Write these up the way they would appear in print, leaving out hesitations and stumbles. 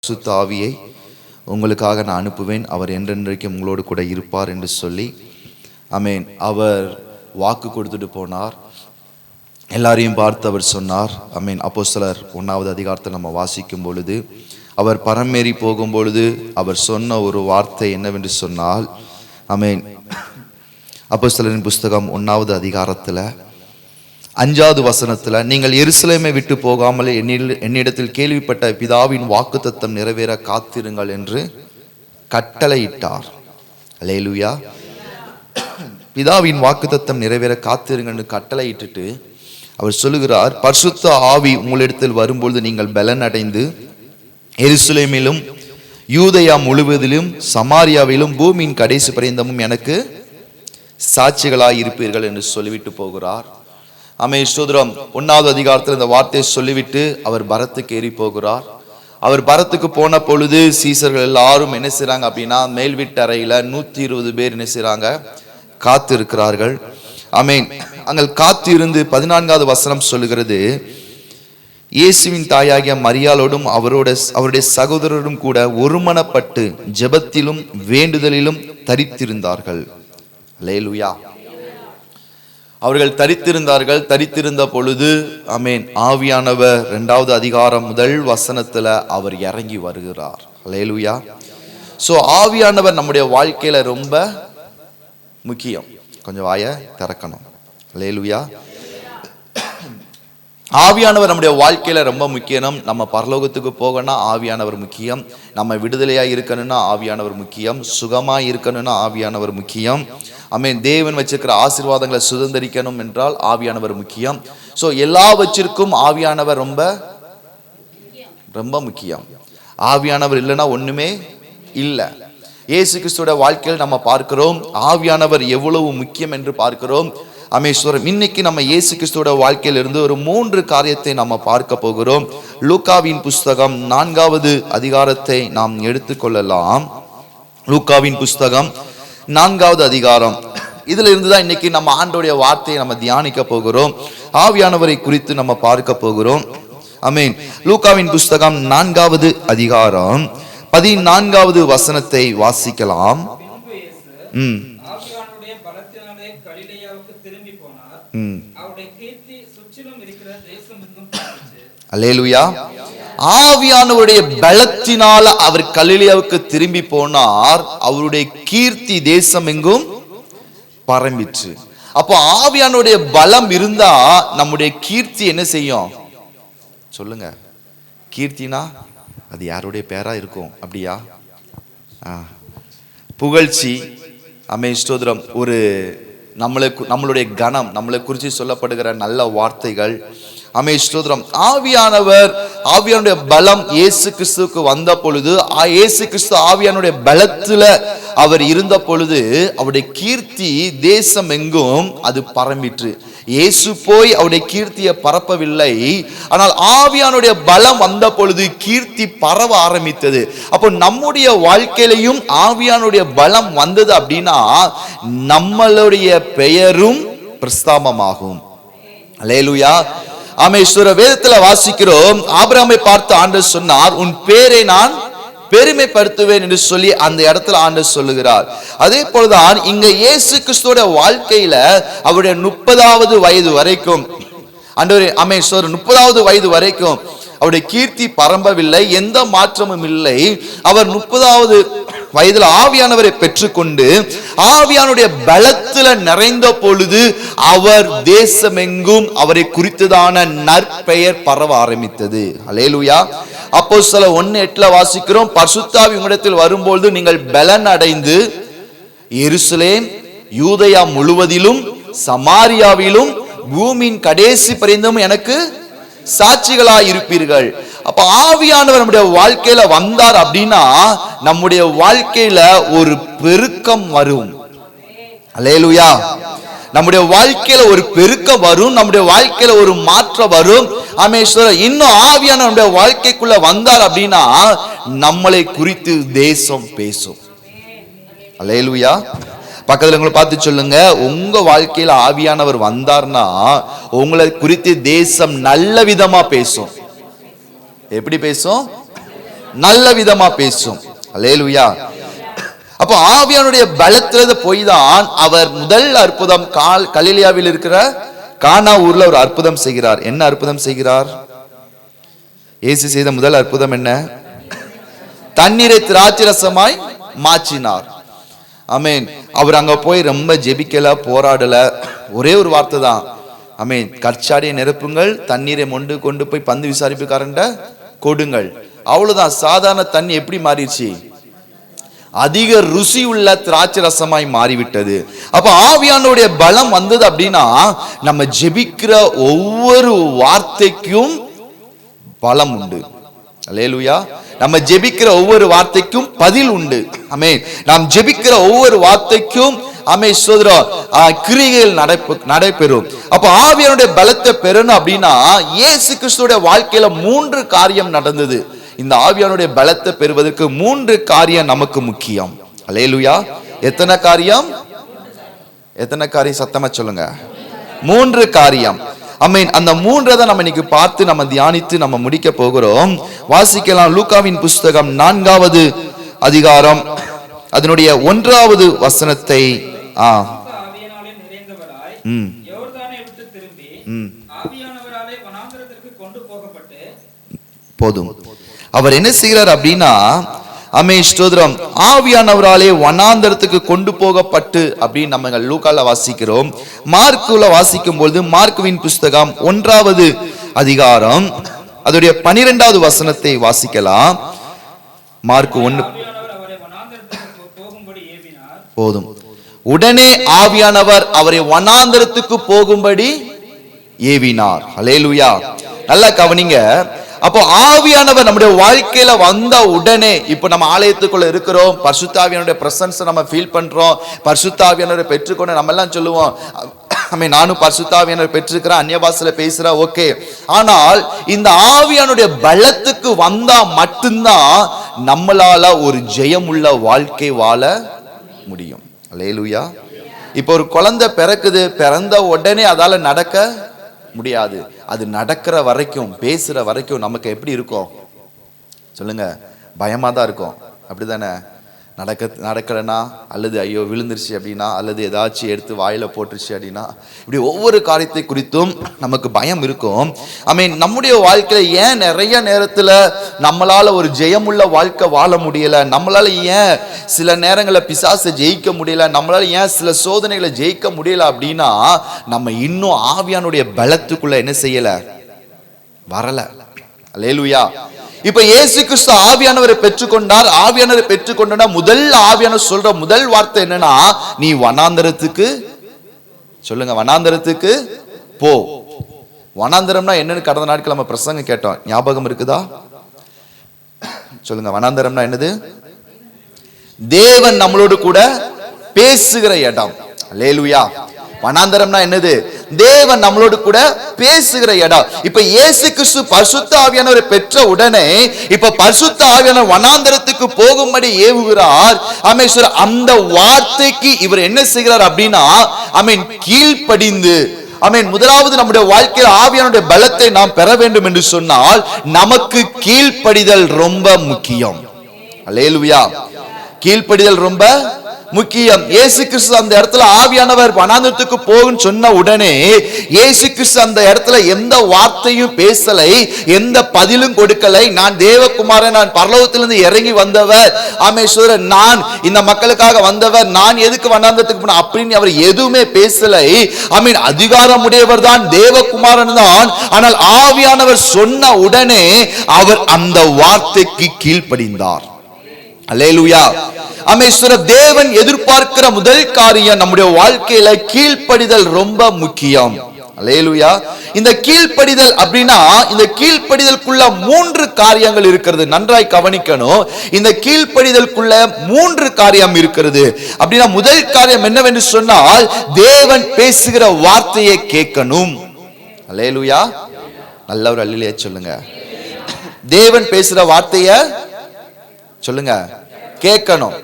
பரிசுத்த ஆவியை உங்களுக்காக நான் அனுப்புவேன், அவர் என்றென்றைக்கும் உங்களோடு கூட இருப்பார் என்று சொல்லி ஆமென். அவர் வாக்கு கொடுத்துட்டு போனார். எல்லாரையும் பார்த்து அவர் சொன்னார் ஆமென். அப்போஸ்தலர் 1வது அதிகாரத்தில் நம்ம வாசிக்கும் பொழுது அவர் பரமேறி போகும் பொழுது அவர் சொன்ன ஒரு வார்த்தை என்னவென்று சொன்னால் ஆமென். அப்போஸ்தலரின் புஸ்தகம் 1வது அதிகாரத்தில் 5வது வசனத்தில், நீங்கள் எருசலேமை விட்டு போகாமல் என்னிடத்தில் கேள்விப்பட்ட பிதாவின் வாக்குத்தத்தம் நிறைவேற காத்திருங்கள் என்று கட்டளையிட்டார். அல்லேலூயா. பிதாவின் வாக்குத்தத்தம் நிறைவேற காத்திருங்கள் என்று கட்டளையிட்டுட்டு அவர் சொல்லுகிறார், பரிசுத்த ஆவி உங்களிடத்தில் வரும்பொழுது நீங்கள் பலன் அடைந்து எருசலேமிலும் யூதேயா முழுவதிலும் சமாரியாவிலும் பூமியின் கடைசி பரியந்தமும் எனக்கு சாட்சிகளாய் இருப்பீர்கள் என்று சொல்லிவிட்டு போகிறார். ஆமென். ஸ்தோத்திரம். 1வது அதிகாரத்தில் இந்த வார்த்தையை சொல்லிவிட்டு அவர் பரத்துக்கு ஏறி போகிறார். அவர் பரத்துக்கு போன பொழுது சீசர்கள் எல்லாரும் என்ன செய்றாங்க அப்படின்னா, மேல் வீட்டு அறையில 120 பேர் என்ன செய்றாங்க, காத்து இருக்கிறார்கள். ஆமென். அங்கே காத்து இருந்து 14வது வசனம் சொல்லுகிறது, இயேசுவின் தாயாகிய மரியாளோடும் அவருடைய சகோதரரும் கூட ஒருமனப்பட்டு ஜெபத்திலும் வேண்டுதலிலும் தரித்திருந்தார்கள். அல்லேலூயா. அவர்கள் தரித்திருந்தார்கள். தரித்திருந்த பொழுது ஆமென், ஆவியானவர் 2வது அதிகாரம் 1 வசனத்துல அவர் இறங்கி வருகிறார். அல்லேலூயா. சோ ஆவியானவர் நம்முடைய வாழ்க்கையில ரொம்ப முக்கியம். கொஞ்சம் வாயை திறக்கணும். அல்லேலூயா. ஆவியானவர் நம்முடைய வாழ்க்கையில ரொம்ப முக்கியம். நம்ம பரலோகத்துக்கு போகணும்னா ஆவியானவர் முக்கியம். நம்ம விடுதலையா இருக்கணும்னா ஆவியானவர் முக்கியம். சுகமா இருக்கணும்னா ஆவியானவர் முக்கியம். ஆமென். தேவன் வச்சிருக்கிற ஆசீர்வாதங்களை சுதந்திரிக்கணும் என்றால் ஆவியானவர் முக்கியம். ஸோ எல்லாவற்றிற்கும் ஆவியானவர் ரொம்ப ரொம்ப முக்கியம். ஆவியானவர் இல்லைன்னா ஒண்ணுமே இல்லை. இயேசு கிறிஸ்துவோட வாழ்க்கையில் நம்ம பார்க்கிறோம் ஆவியானவர் எவ்வளவு முக்கியம் என்று பார்க்கிறோம். அமேஸ்வரம். இன்னைக்கு நம்ம இயேசு கிறிஸ்துவோட வாழ்க்கையில இருந்து ஒரு 3 காரியத்தை நம்ம பார்க்க போகிறோம். லூக்காவின் புஸ்தகம் 4வது அதிகாரத்தை நாம் எடுத்துக்கொள்ளலாம். லூக்காவின் புஸ்தகம் 4வது அதிகாரம், இதுல இருந்துதான் இன்னைக்கு நம்ம ஆண்டவருடைய வார்த்தையை நம்ம தியானிக்க போகிறோம். ஆவியானவரை குறித்து நம்ம பார்க்க போகிறோம். ஆமென். லூக்காவின் புஸ்தகம் 4வது அதிகாரம் 14வது வசனத்தை வாசிக்கலாம். அல்லேலூயா. ஆவியானவருடைய பலத்தினால அவர் கலிலேயாவுக்கு திரும்பி போனார். அவருடைய கீர்த்தி தேசம் எங்கும் பரம்பிற்று. அப்போ ஆவியானுடைய பலம் இருந்தா நம்முடைய கீர்த்தி என்ன செய்யும் சொல்லுங்க. கீர்த்தினா அது யாருடைய பேரா இருக்கும்? அப்படியா? புகழ்ச்சி. ஆமென். ஸ்தோத்திரம். ஒரு நம்மளுடைய கனம், நம்மளை குறித்து சொல்லப்படுகிற நல்ல வார்த்தைகள். ஆமென். ஸ்தோத்திரம். ஆவியானுடைய பலம் இயேசு கிறிஸ்துவுக்கு வந்த பொழுது, இயேசு கிறிஸ்து ஆவியானுடைய பலத்துல அவர் இருந்த பொழுது அவருடைய கீர்த்தி தேசம் எங்கும் அது பரம்பிற்று. இயேசு போய் அவருடைய கீர்த்தியை பரப்பவில்லை, ஆனால் ஆவியானுடைய பலம் வந்த பொழுது கீர்த்தி பரவ ஆரம்பித்தது. அப்போ நம்முடைய வாழ்க்கையிலையும் ஆவியானுடைய பலம் வந்தது அப்படின்னா நம்மளுடைய பெயரும் பிரஸ்தாபமாகும். அல்லேலூயா. ஆமென். வேதத்துல வாசிக்கிறோம், ஆபிரகாமை பார்த்து ஆண்டவர் சொன்னார், உன் பேரை நான் பெருமைப்படுத்துவேன் என்று சொல்லி அந்த இடத்துல ஆண்டவர் சொல்லுகிறார். அதே போலதான் இங்க இயேசு கிறிஸ்துவோட வாழ்க்கையில அவருடைய 30வது வயது வரைக்கும் ஆண்டவர் ஆமென் 30வது வயது வரைக்கும் அவருடைய கீர்த்தி பரம்பவில்லை, எந்த மாற்றமும் இல்லை. அவர் 30வது வயதுல ஆவியானவரை பெற்றுக்கொண்டு ஆவியானுடைய பலத்துல நிறைந்த பொழுது அவர் தேசமெங்கும் அவரை குறித்ததான நற்பெயர் பரவ ஆரம்பித்தது. அல்லேலூயா. அப்போஸ்தலர் 1:8 வாசிக்கிறோம், பரிசுத்த ஆவி உங்களிடத்தில் வரும்பொழுது நீங்கள் பலன் அடைந்து எருசலேம் யூதேயா முழுவதிலும் சமாரியாவிலும் பூமியின் கடைசி பரியந்தமும் எனக்கு சாட்சிகளாய் இருப்பீர்கள். அப்ப ஆவியானவர் நம்முடைய வாழ்க்கையில வந்தார் அப்படின்னா நம்முடைய வாழ்க்கையில ஒரு பெருக்கம் வரும். அல்லேலூயா. நம்முடைய வாழ்க்கையில ஒரு பெருக்கம் வரும், நம்முடைய வாழ்க்கையில ஒரு மாற்றம் வரும். ஆமென். இன்னும் ஆவியானவர் நம்முடைய வாழ்க்கைக்குள்ள வந்தார் அப்படின்னா நம்மளை குறித்து தேசம் பேசும். அல்லேலூயா. பக்கத்துல உங்களை பார்த்து சொல்லுங்க, உங்க வாழ்க்கையில ஆவியானவர் வந்தார்னா உங்களை குறித்து தேசம் நல்ல விதமா பேசும். எப்படி பேசும்? நல்ல விதமா பேசும். அல்லேலூயா. அப்போ ஆவியானுடைய பலத்திலிருந்து போய் தான் அவர் முதல் அற்புதம் கலிலேயாவில் இருக்கிற கானா ஊர்ல ஒரு அற்புதம் செய்கிறார். என்ன அற்புதம் செய்கிறார்? இயேசு செய்த முதல் அற்புதம் என்ன? தண்ணீரை திராட்சரசமாய் மாற்றினார். ஆமென். அவர் அங்க போய் ரொம்ப ஜெபிக்கல, போராடல, ஒரே ஒரு வார்த்தை தான், ஆமென், கற்சாடியை நிரப்புங்கள், தண்ணீரை கொண்டு போய் பந்து விசாரிப்புக்காரன்ட கொடுங்கள். அவ்வளவுதான். சாதாரண தண்ணி எப்படி மாறிடுச்சு? அதிக ருசி உள்ள திராட்சை ரசமாய் மாறிவிட்டது. அப்ப ஆவியானுடைய பலம் வந்தது அப்படின்னா நம்ம ஜெபிக்கிற ஒவ்வொரு வார்த்தைக்கும் பலம் உண்டு. அல்லேலூயா. நம்ம ஜெபிக்கிற ஒவ்வொரு வார்த்தைக்கும் பதில் உண்டு. ஆமென். நாம் ஜெபிக்கிற ஒவ்வொரு வார்த்தைக்கும் கிரியைகள் நடைபெறும். அப்ப ஆவியானுடைய பலத்தை பெறணும் அப்படின்னா இயேசு கிறிஸ்துவோட வாழ்க்கையில 3 காரியம் நடந்தது. இந்த ஆவியானுடைய பலத்தை பெறுவதற்கு 3 காரியம் நமக்கு முக்கியம். அல்லேலூயா. எத்தனை காரியம்? சத்தமா சொல்லுங்க. 3 காரியம். ஆமென். அந்த 3 தான் நம்ம இன்னைக்கு பார்த்து நம்ம தியானித்து நம்ம முடிக்க போகிறோம். வாசிக்கலாம். லூக்காவின் புஸ்தகம் 4வது அதிகாரம் அதனுடைய 1வது வசனத்தை. போதும். அவர் என்ன செய்கிறார் அப்படின்னா, ஆமென், ஸ்தோத்திரம், ஆவியானவராலே வனாந்தரத்துக்கு கொண்டு போகப்பட்டு அப்படின்னு நம்ம லூக்கால வாசிக்கிறோம். மார்க்குல வாசிக்கும் பொழுது மார்க்குவின் புஸ்தகம் 1வது அதிகாரம் அதோடைய 12வது வசனத்தை வாசிக்கலாம். மார்க்கு 1. போதும். உடனே ஆவியானவர் அவரை வனாந்தரத்துக்கு போகும்படி ஏவினார். அல்லேலூயா. நல்லா கவனிங்க. அப்போ ஆவியானவர் நம்முடைய வாழ்க்கையில வந்த உடனே, இப்ப நம்ம ஆலயத்துக்குள்ள இருக்கிறோம், பரிசுத்த ஆவியானுடைய பிரசன்ஸ் நம்ம ஃபீல் பண்றோம், பரிசுத்த ஆவியானவரை பெற்றுக்கொண்டு நம்ம எல்லாம் சொல்லுவோம், நானும் பரிசுத்த ஆவியானவரை பெற்றிருக்கிறேன், அந்நிய பாஷையில பேசுறேன், ஓகே. ஆனால் இந்த ஆவியானுடைய பலத்துக்கு வந்தா மட்டும்தான் நம்மளால ஒரு ஜெயமுள்ள வாழ்க்கை வாழ முடியும். அல்லேலூயா. இப்போ ஒரு குழந்தை பிறக்குது, பிறந்த உடனே அதால நடக்க முடியாது. அது நடக்கிற வரைக்கும், பேசுற வரைக்கும் நமக்கு எப்படி இருக்கும் சொல்லுங்க? பயமா தான் இருக்கும். அப்படிதானே? நடக்கலனா, அல்லது ஐயோ விழுந்துருச்சு அப்படின்னா, அல்லது ஏதாச்சும் எடுத்து வாயில போட்டுருச்சு அப்படின்னா, இப்படி ஒவ்வொரு காரியத்தை குறித்தும் நமக்கு பயம் இருக்கும். ஆமென். நம்முடைய வாழ்க்கையில ஏன் நிறைய நேரத்துல நம்மளால ஒரு ஜெயமுள்ள வாழ்க்கை வாழ முடியல? நம்மளால ஏன் சில நேரங்களில் பிசாசை ஜெயிக்க முடியல? நம்மளால ஏன் சில சோதனைகளை ஜெயிக்க முடியல அப்படின்னா, நம்ம இன்னும் ஆவியானுடைய பலத்துக்குள்ள என்ன செய்யல, வரல. அல்லேலூயா. இப்ப இயேசு கிறிஸ்து ஆவியானவரை பெற்றுக்கொண்டார். ஆவியானவரை பெற்றுக்கொண்டா முதல் ஆவியானவர் சொல்ற முதல் வார்த்தை என்னன்னா, நீ வனாந்தரத்துக்கு, சொல்லுங்க, வனாந்தரத்துக்கு போ. வனாந்தரம்னா என்னன்னு கடந்த நாட்கள் நம்ம பிரசங்கம் கேட்டோம், ஞாபகம் இருக்குதா? சொல்லுங்க. வனாந்தரம்னா என்னது? தேவன் நம்மளோடு கூட பேசுகிற இடம். அல்லேலூயா. வனாந்தரம்னா என்னது? தேவன் நம்மளோடு கூட பேசுகிற இடம். இப்ப இயேசு கிறிஸ்து பரிசுத்த ஆவியானவரை பெற்ற உடனே இப்ப பரிசுத்த ஆவியானவர் வனாந்தரத்துக்கு போகும்படி ஏவுகிறார். ஆமென். அந்த வார்த்தைக்கு இவர் என்ன செய்கிறார் அப்படின்னா, ஆமென், கீழ்ப்படிந்து, ஆமென். முதலாவது நம்முடைய வாழ்க்கையில் ஆவியானுடைய பலத்தை நாம் பெற வேண்டும் என்று சொன்னால் நமக்கு கீழ்ப்படிதல் ரொம்ப முக்கியம். அல்லேலூயா. கீழ்ப்படிதல் ரொம்ப முக்கியம். இயேசு கிறிஸ்து அந்த இடத்துல ஆவியானவர் வனாந்தரத்துக்கு போகுன்னு சொன்ன உடனே இயேசு கிறிஸ்து அந்த இடத்துல எந்த வார்த்தையும் பேசலை, எந்த பதிலும் கொடுக்கலை. நான் தேவகுமாரன், நான் பரலோகத்திலிருந்து இறங்கி வந்தவர், ஆமென், நான் இந்த மக்களுக்காக வந்தவர், நான் எதுக்கு வனாந்தரத்துக்கு போன அப்படின்னு அவர் எதுவுமே பேசலை. ஆமென். அதிகாரமுடையவர் தான், தேவகுமாரன் தான். ஆனால் ஆவியானவர் சொன்ன உடனே அவர் அந்த வார்த்தைக்கு கீழ்ப்படிந்தார். அல்லேலூயா. ஆமென். தேவன் எதிர்பார்க்கிற முதல் காரியம் நம்முடைய வாழ்க்கையில கீழ்ப்படிதல் ரொம்ப முக்கியம். அல்லேலூயா. இந்த கீழ்ப்படிதல் அப்படின்னா, இந்த கீழ்ப்படிதலுக்குள்ள 3 காரியங்கள் இருக்கிறது. நன்றாய் கவனிக்கணும். இந்த கீழ்ப்படிதலுக்குள்ள 3 காரியம் இருக்கிறது. அப்படின்னா முதல் காரியம் என்னவென்று சொன்னால், தேவன் பேசுகிற வார்த்தையை கேட்கணும். அல்லேலூயா. நல்ல ஒரு அல்லேலூயா சொல்லுங்க. தேவன் பேசுற வார்த்தைய சொல்லுங்க, கேட்கணும்.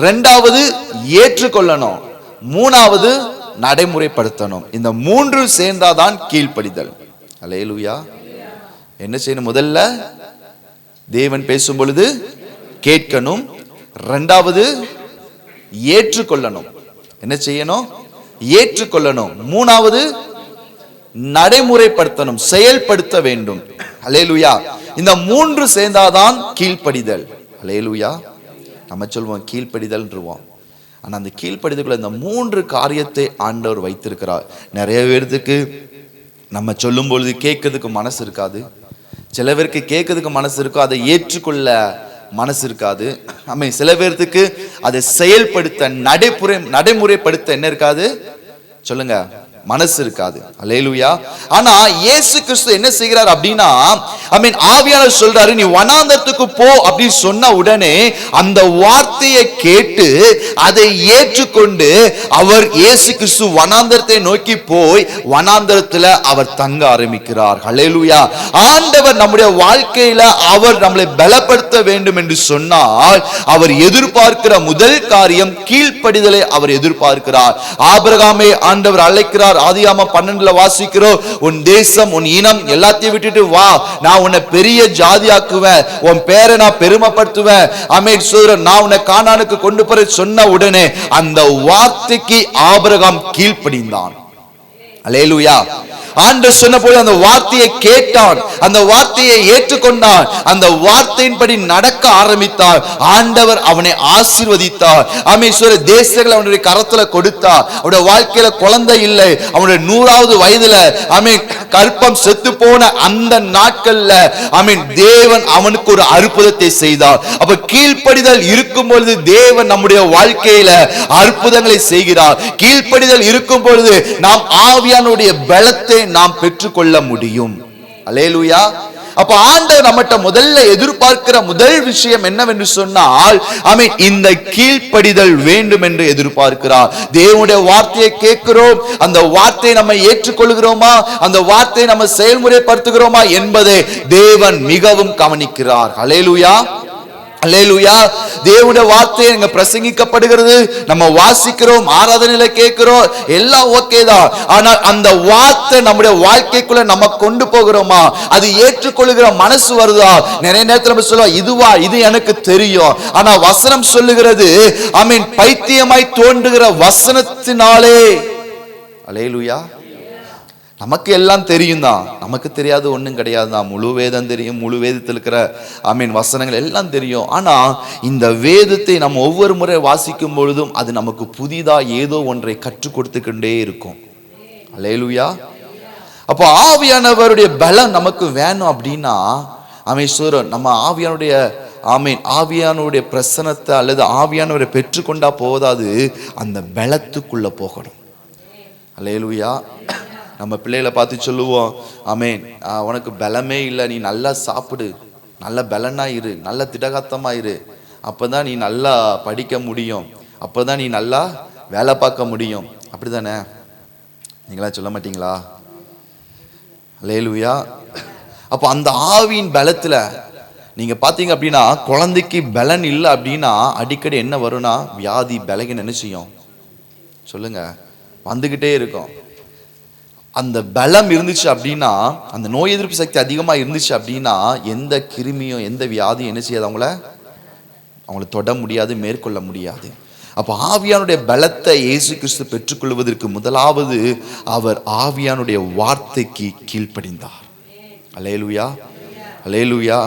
2வது ஏற்றுக்கொள்ளணும். 3வது நடைமுறைப்படுத்தணும். இந்த 3 சேர்ந்தாதான் கீழ்ப்படிதல். அல்லேலூயா. என்ன செய்யணும்? முதல்ல தேவன் பேசும் பொழுது கேட்கணும். இரண்டாவது ஏற்றுக்கொள்ளணும். என்ன செய்யணும்? ஏற்றுக்கொள்ளணும். மூணாவது நடைமுறைப்படுத்தணும், செயல்படுத்த வேண்டும். அல்லேலூயா. இந்த மூன்று சேர்ந்தாதான் கீழ்ப்படிதல். அல்லேலூயா. நம்ம சொல்வோம் கீழ்ப்படிதல்ன்றோம். ஆனா அந்த கீழ்ப்படிதலுக்குள்ள இந்த மூன்று காரியத்தை ஆண்டவர் வைத்திருக்கிறார். நிறைய பேருக்கு நம்ம சொல்லும் பொழுது கேட்கறதுக்கு மனசு இருக்காது. சில பேருக்கு கேட்கறதுக்கு மனசு இருக்கும், அதை ஏற்றுக்கொள்ள மனசு இருக்காது. சில பேருக்கு அதை செயல்படுத்த நடைமுறைப்படுத்த என்ன இருக்காது சொல்லுங்க, மனசு இருக்காது. அல்லேலூயா. ஆனா இயேசு கிறிஸ்து என்ன செய்கிறார் அப்படின்னா, ஆவியானவர் சொல்றாரு, நீ வனாந்தரத்துக்கு போ அப்படின்னு சொன்ன உடனே அந்த வார்த்தையை கேட்டு அதை ஏற்றுக்கொண்டு அவர் இயேசு கிறிஸ்து வனாந்தரத்தை நோக்கி போய் வனாந்தரத்துல அவர் தங்க ஆரம்பிக்கிறார். அல்லேலூயா. ஆண்டவர் நம்முடைய வாழ்க்கையில அவர் நம்மளை பலப்படுத்த வேண்டும் என்று சொன்னால் அவர் எதிர்பார்க்கிற முதல் காரியம் கீழ்ப்படிதலை அவர் எதிர்பார்க்கிறார். ஆபிரகாமை ஆண்டவர் அழைக்கிறார். ஆதியாகமம் 12 வாசிக்கிறோம், உன் தேசம் உன் இனம் எல்லாத்தையும் விட்டுட்டு வா, நான் உன்னை பெரிய ஜாதியாக்குவேன், உன் பேரை நான் பெருமைப்படுத்துவேன், நான் உன்னை கானானுக்கு கொண்டு போற சொன்ன உடனே அந்த வார்த்தைக்கு ஆபிரகாம் கீழ்ப்படிந்தான். அல்லேலூயா. ஆண்டவர் சொன்னபோது அந்த வார்த்தையை கேட்டான், அந்த வார்த்தையை ஏற்றுக்கொண்டான், அந்த வார்த்தையின்படி நடக்க ஆரம்பித்தார். ஆண்டவர் அவனை ஆசீர்வதித்தார். தேசங்களை அவனுடைய கரத்துல கொடுத்தார். அவனுடைய வாழ்க்கையில குழந்தை இல்லை, அவனுடைய 100வது வயதுல கற்பம் செத்து போன அந்த நாட்கள்ல தேவன் அவனுக்கு ஒரு அற்புதத்தை செய்தார். அப்ப கீழ்ப்படிதல் இருக்கும் பொழுது தேவன் நம்முடைய வாழ்க்கையில அற்புதங்களை செய்கிறார். கீழ்ப்படிதல் இருக்கும் பொழுது நாம் ஆவியானுடைய பலத்தை நாம் பெற்றுக்கொள்ள முடியும். அல்லேலூயா. அப்ப ஆண்டவர் நம்மட்ட முதல்ல எதிர்பார்க்கிற முதல் விஷயம் என்னவென்று சொன்னால் இந்த கீழ்ப்படிதல் வேண்டும் என்று எதிர்பார்க்கிறார். தேவனுடைய வார்த்தையை கேட்கிறோம், அந்த வார்த்தையை நம்ம ஏற்றுக்கொள்கிறோமா, அந்த வார்த்தையை நம்ம செயல்முறைப்படுத்துகிறோமா என்பதை தேவன் மிகவும் கவனிக்கிறார். அல்லேலூயா. அல்லேலூயா. தேவனுடைய வார்த்தை அங்க பிரசங்கிக்கப்படுகிறது, நம்ம வாசிக்கிறோம், ஆராதனையில கேட்கிறோம், எல்லாம் ஓகே தான். ஆனால் அந்த வார்த்தை நம்முடைய வாழ்க்கைக்குள்ள நம்ம கொண்டு போகிறோமா, அது ஏற்றுக்கொள்ளுகிற மனசு வருதா? நிறைய நேரத்தில் நம்ம சொல்லுவோம், இதுவா, இது எனக்கு தெரியும். ஆனா வசனம் சொல்லுகிறது, பைத்தியமாய் தோன்றுகிற வசனத்தினாலே. அல்லேலூயா. நமக்கு எல்லாம் தெரியும் தான், நமக்கு தெரியாது ஒன்றும் கிடையாது தான். முழு வேதம் தெரியும், முழு வேதத்தில் இருக்கிற வசனங்கள் எல்லாம் தெரியும். ஆனா இந்த வேதத்தை நம்ம ஒவ்வொரு முறை வாசிக்கும் பொழுதும் அது நமக்கு புதிதா ஏதோ ஒன்றை கற்றுக் கொடுத்துக்கொண்டே இருக்கும். அல்லேலூயா. அப்போ ஆவியானவருடைய பலம் நமக்கு வேணும் அப்படின்னா நம்ம ஆவியானுடைய ஆவியானுடைய பிரசனத்தை அல்லது ஆவியானவரை பெற்றுக்கொண்டா போதாது, அந்த பலத்துக்குள்ள போகணும். அல்லேலூயா. நம்ம பிள்ளைகளை பார்த்து சொல்லுவோம், உனக்கு பலமே இல்லை, நீ நல்லா சாப்பிடு, நல்ல பலனா இரு, நல்ல திடகாத்தமா இரு, அப்பதான் நீ நல்லா படிக்க முடியும், அப்பதான் நீ நல்லா வேலை பார்க்க முடியும். அப்படிதானே? நீங்களா சொல்ல மாட்டீங்களா? அல்லேலூயா. அப்போ அந்த ஆவியின் பலத்துல நீங்க பாத்தீங்க அப்படின்னா, குழந்தைக்கு பலன் இல்லை அப்படின்னா அடிக்கடி என்ன வரும்னா வியாதி, பலகீனம் என்ன செய்யும் சொல்லுங்க, வந்துகிட்டே இருக்கும். அந்த பலம் இருந்துச்சு அப்படின்னா, அந்த நோய் எதிர்ப்பு சக்தி அதிகமாக இருந்துச்சு அப்படின்னா எந்த கிருமியும் எந்த வியாதியும் என்ன செய்யாது, அவங்கள தொட முடியாது, மேற்கொள்ள முடியாது. அப்போ ஆவியானுடைய பலத்தை இயேசு கிறிஸ்து பெற்றுக்கொள்வதற்கு முதலாவது அவர் ஆவியானுடைய வார்த்தைக்கு கீழ்ப்படிந்தார். அல்லேலூயா. அல்லேலூயா.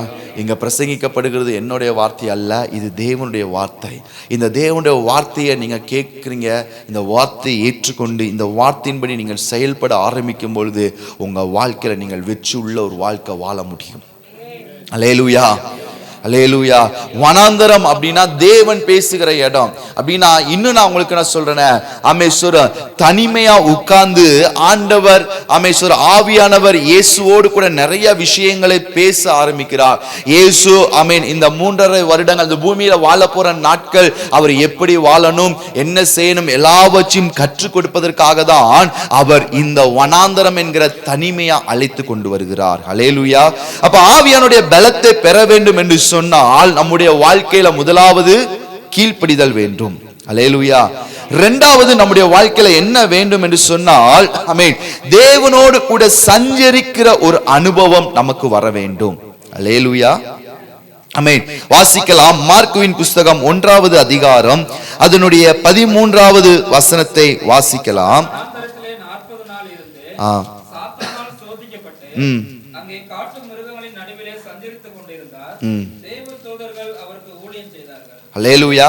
இங்க பிரசங்கிக்கப்படுகிறது என்னுடைய வார்த்தை அல்ல, இது தேவனுடைய வார்த்தை. இந்த தேவனுடைய வார்த்தையை நீங்க கேட்குறீங்க, இந்த வார்த்தையை ஏற்றுக்கொண்டு இந்த வார்த்தையின்படி நீங்கள் செயல்பட ஆரம்பிக்கும் பொழுது உங்க வாழ்க்கையில நீங்கள் வெற்றி உள்ள ஒரு வாழ்க்கை வாழ முடியும். அல்லேலூயா. அல்லேலூயா. வனாந்தரம் அப்படின்னா தேவன் பேசுகிற இடம் அப்படின்னா, இன்னும் நான் உங்களுக்கு நான் சொல்றேன், தனிமையா உட்கார்ந்து ஆண்டவர் ஆவியானவர் இயேசுவோடு கூட நிறைய விஷயங்களை பேச ஆரம்பிக்கிறார். இயேசு இந்த 3.5 வருடங்கள் இந்த பூமியில வாழ போற நாட்கள் அவர் எப்படி வாழணும், என்ன செய்யணும், எல்லாவற்றையும் கற்றுக் கொடுப்பதற்காக தான் அவர் இந்த வனாந்தரம் என்கிற தனிமையா அழைத்து கொண்டு வருகிறார். அல்லேலூயா. அப்ப ஆவியானுடைய பலத்தை பெற வேண்டும் என்று சொன்னால் நம்முடைய வாழ்க்கையில முதலாவது கீழ்ப்படிதல் வேண்டும். அல்லேலூயா. இரண்டாவது நம்முடைய வாழ்க்கையில என்ன வேண்டும் என்று சொன்னால் தேவனோடு கூட சஞ்சரிக்கிற ஒரு அனுபவம் நமக்கு வர வேண்டும். அல்லேலூயா. ஆமென். வாசிக்கலாம். மார்க்குவின் புஸ்தகம் 1வது அதிகாரம் அதனுடைய 13வது வசனத்தை வாசிக்கலாம். அல்லேலூயா.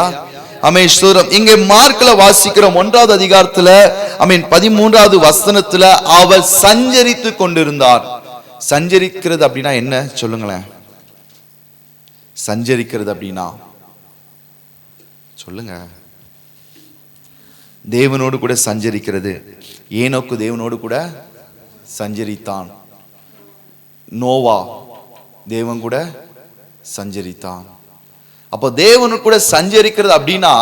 ஆமென். ஸ்தோத்திரம். இங்கே மார்க்ல வாசிக்கிறோம் 1வது அதிகாரத்துல ஆமென் 13வது வசனத்துல அவர் சஞ்சரித்து கொண்டிருந்தார். சஞ்சரிக்கிறது அப்படின்னா என்ன சொல்லுங்களேன்? சஞ்சரிக்கிறது அப்படின்னா சொல்லுங்க. தேவனோடு கூட சஞ்சரிக்கிறது. ஏனோக்கு தேவனோடு கூட சஞ்சரித்தான். நோவா தேவன் கூட சஞ்சரித்தான். அப்போ தேவனோடு கூட சஞ்சரிக்கிறது அப்படின்னா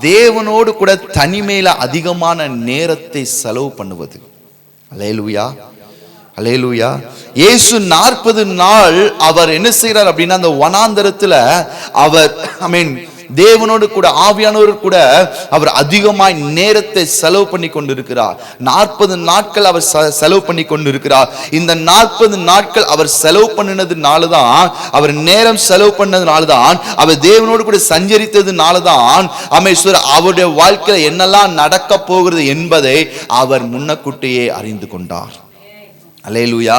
தேவனோடு கூட தனிமையில அதிகமான நேரத்தை செலவு பண்ணுவது. அல்லேலூயா, அல்லேலூயா. இயேசு 40 நாள் அவர் என்ன செய்கிறார் அப்படின்னா அந்த வனாந்தரத்துல அவர் தேவனோடு கூட ஆவியானவர் கூட அவர் அதிகமாய் நேரத்தை செலவு பண்ணி கொண்டிருக்கிறார். 40 நாட்கள் அவர் செலவு பண்ணி கொண்டிருக்கிறார். இந்த 40 நாட்கள் அவர் செலவு பண்ணினதுனாலதான், அவர் நேரம் செலவு பண்ணதுனாலதான், அவர் தேவனோடு கூட சஞ்சரித்ததுனாலதான் அவருடைய வாழ்க்கையில் என்னெல்லாம் நடக்க போகிறது என்பதை அவர் முன்னக்கூட்டியே அறிந்து கொண்டார். அல்லேலூயா.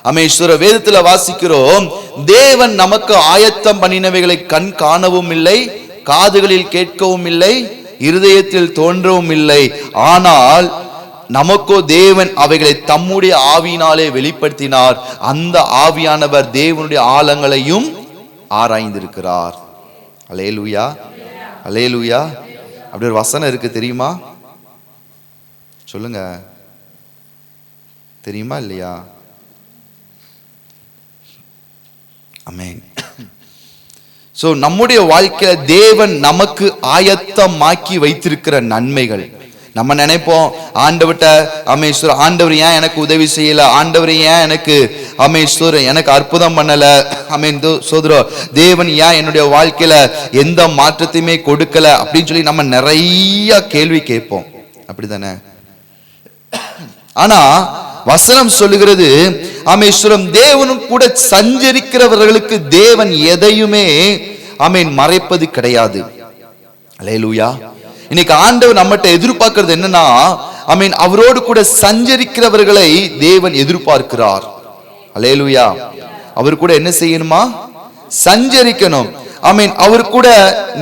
அமேஸ்வர வேதத்துல வாசிக்கிறோம், தேவன் நமக்கு ஆயத்தம் பண்ணினவைகளை கண் காணவும் இல்லை, காதுகளில் கேட்கவும் இல்லை, இருதயத்தில் தோன்றவும் இல்லை. ஆனால் நமக்கோ தேவன் அவைகளை தம்முடைய ஆவியினாலே வெளிப்படுத்தினார். அந்த ஆவியானவர் தேவனுடைய ஆழங்களையும் ஆராய்ந்திருக்கிறார். அல்லேலூயா, அல்லேலூயா. அப்படி ஒரு வசனம் இருக்கு, தெரியுமா? சொல்லுங்க, தெரியுமா இல்லையா? ஆமென். சோ நம்முடைய வாழ்க்கையில தேவன் நமக்கு ஆயத்தமாக்கி வைத்திருக்கிற நன்மைகள், நம்ம நினைப்போம் ஆண்டவர்ட்ட, அமேஸ்வர ஆண்டவர் ஏன் எனக்கு உதவி செய்யல, ஆண்டவர் ஏன் எனக்கு அமேஸ்வர எனக்கு அற்புதம் பண்ணல, சோதரோ தேவன் ஏன் என்னுடைய வாழ்க்கையில எந்த மாற்றத்தையுமே கொடுக்கல அப்படின்னு சொல்லி நம்ம நிறைய கேள்வி கேட்போம். அப்படித்தானே? ஆனா வசனம் சொல்லுகிறது, ஆமென், தேவனும் கூட சஞ்சரிக்கிறவர்களுக்கு தேவன் எதையுமே மறைப்பது கிடையாது. அல்லேலூயா. இன்னைக்கு ஆண்டவர் நம்மகிட்ட எதிர்பார்க்கிறது என்னன்னா, அவரோடு கூட சஞ்சரிக்கிறவர்களை தேவன் எதிர்பார்க்கிறார். அல்லேலூயா. அவர் கூட என்ன செய்யணுமா? சஞ்சரிக்கணும். அவர் கூட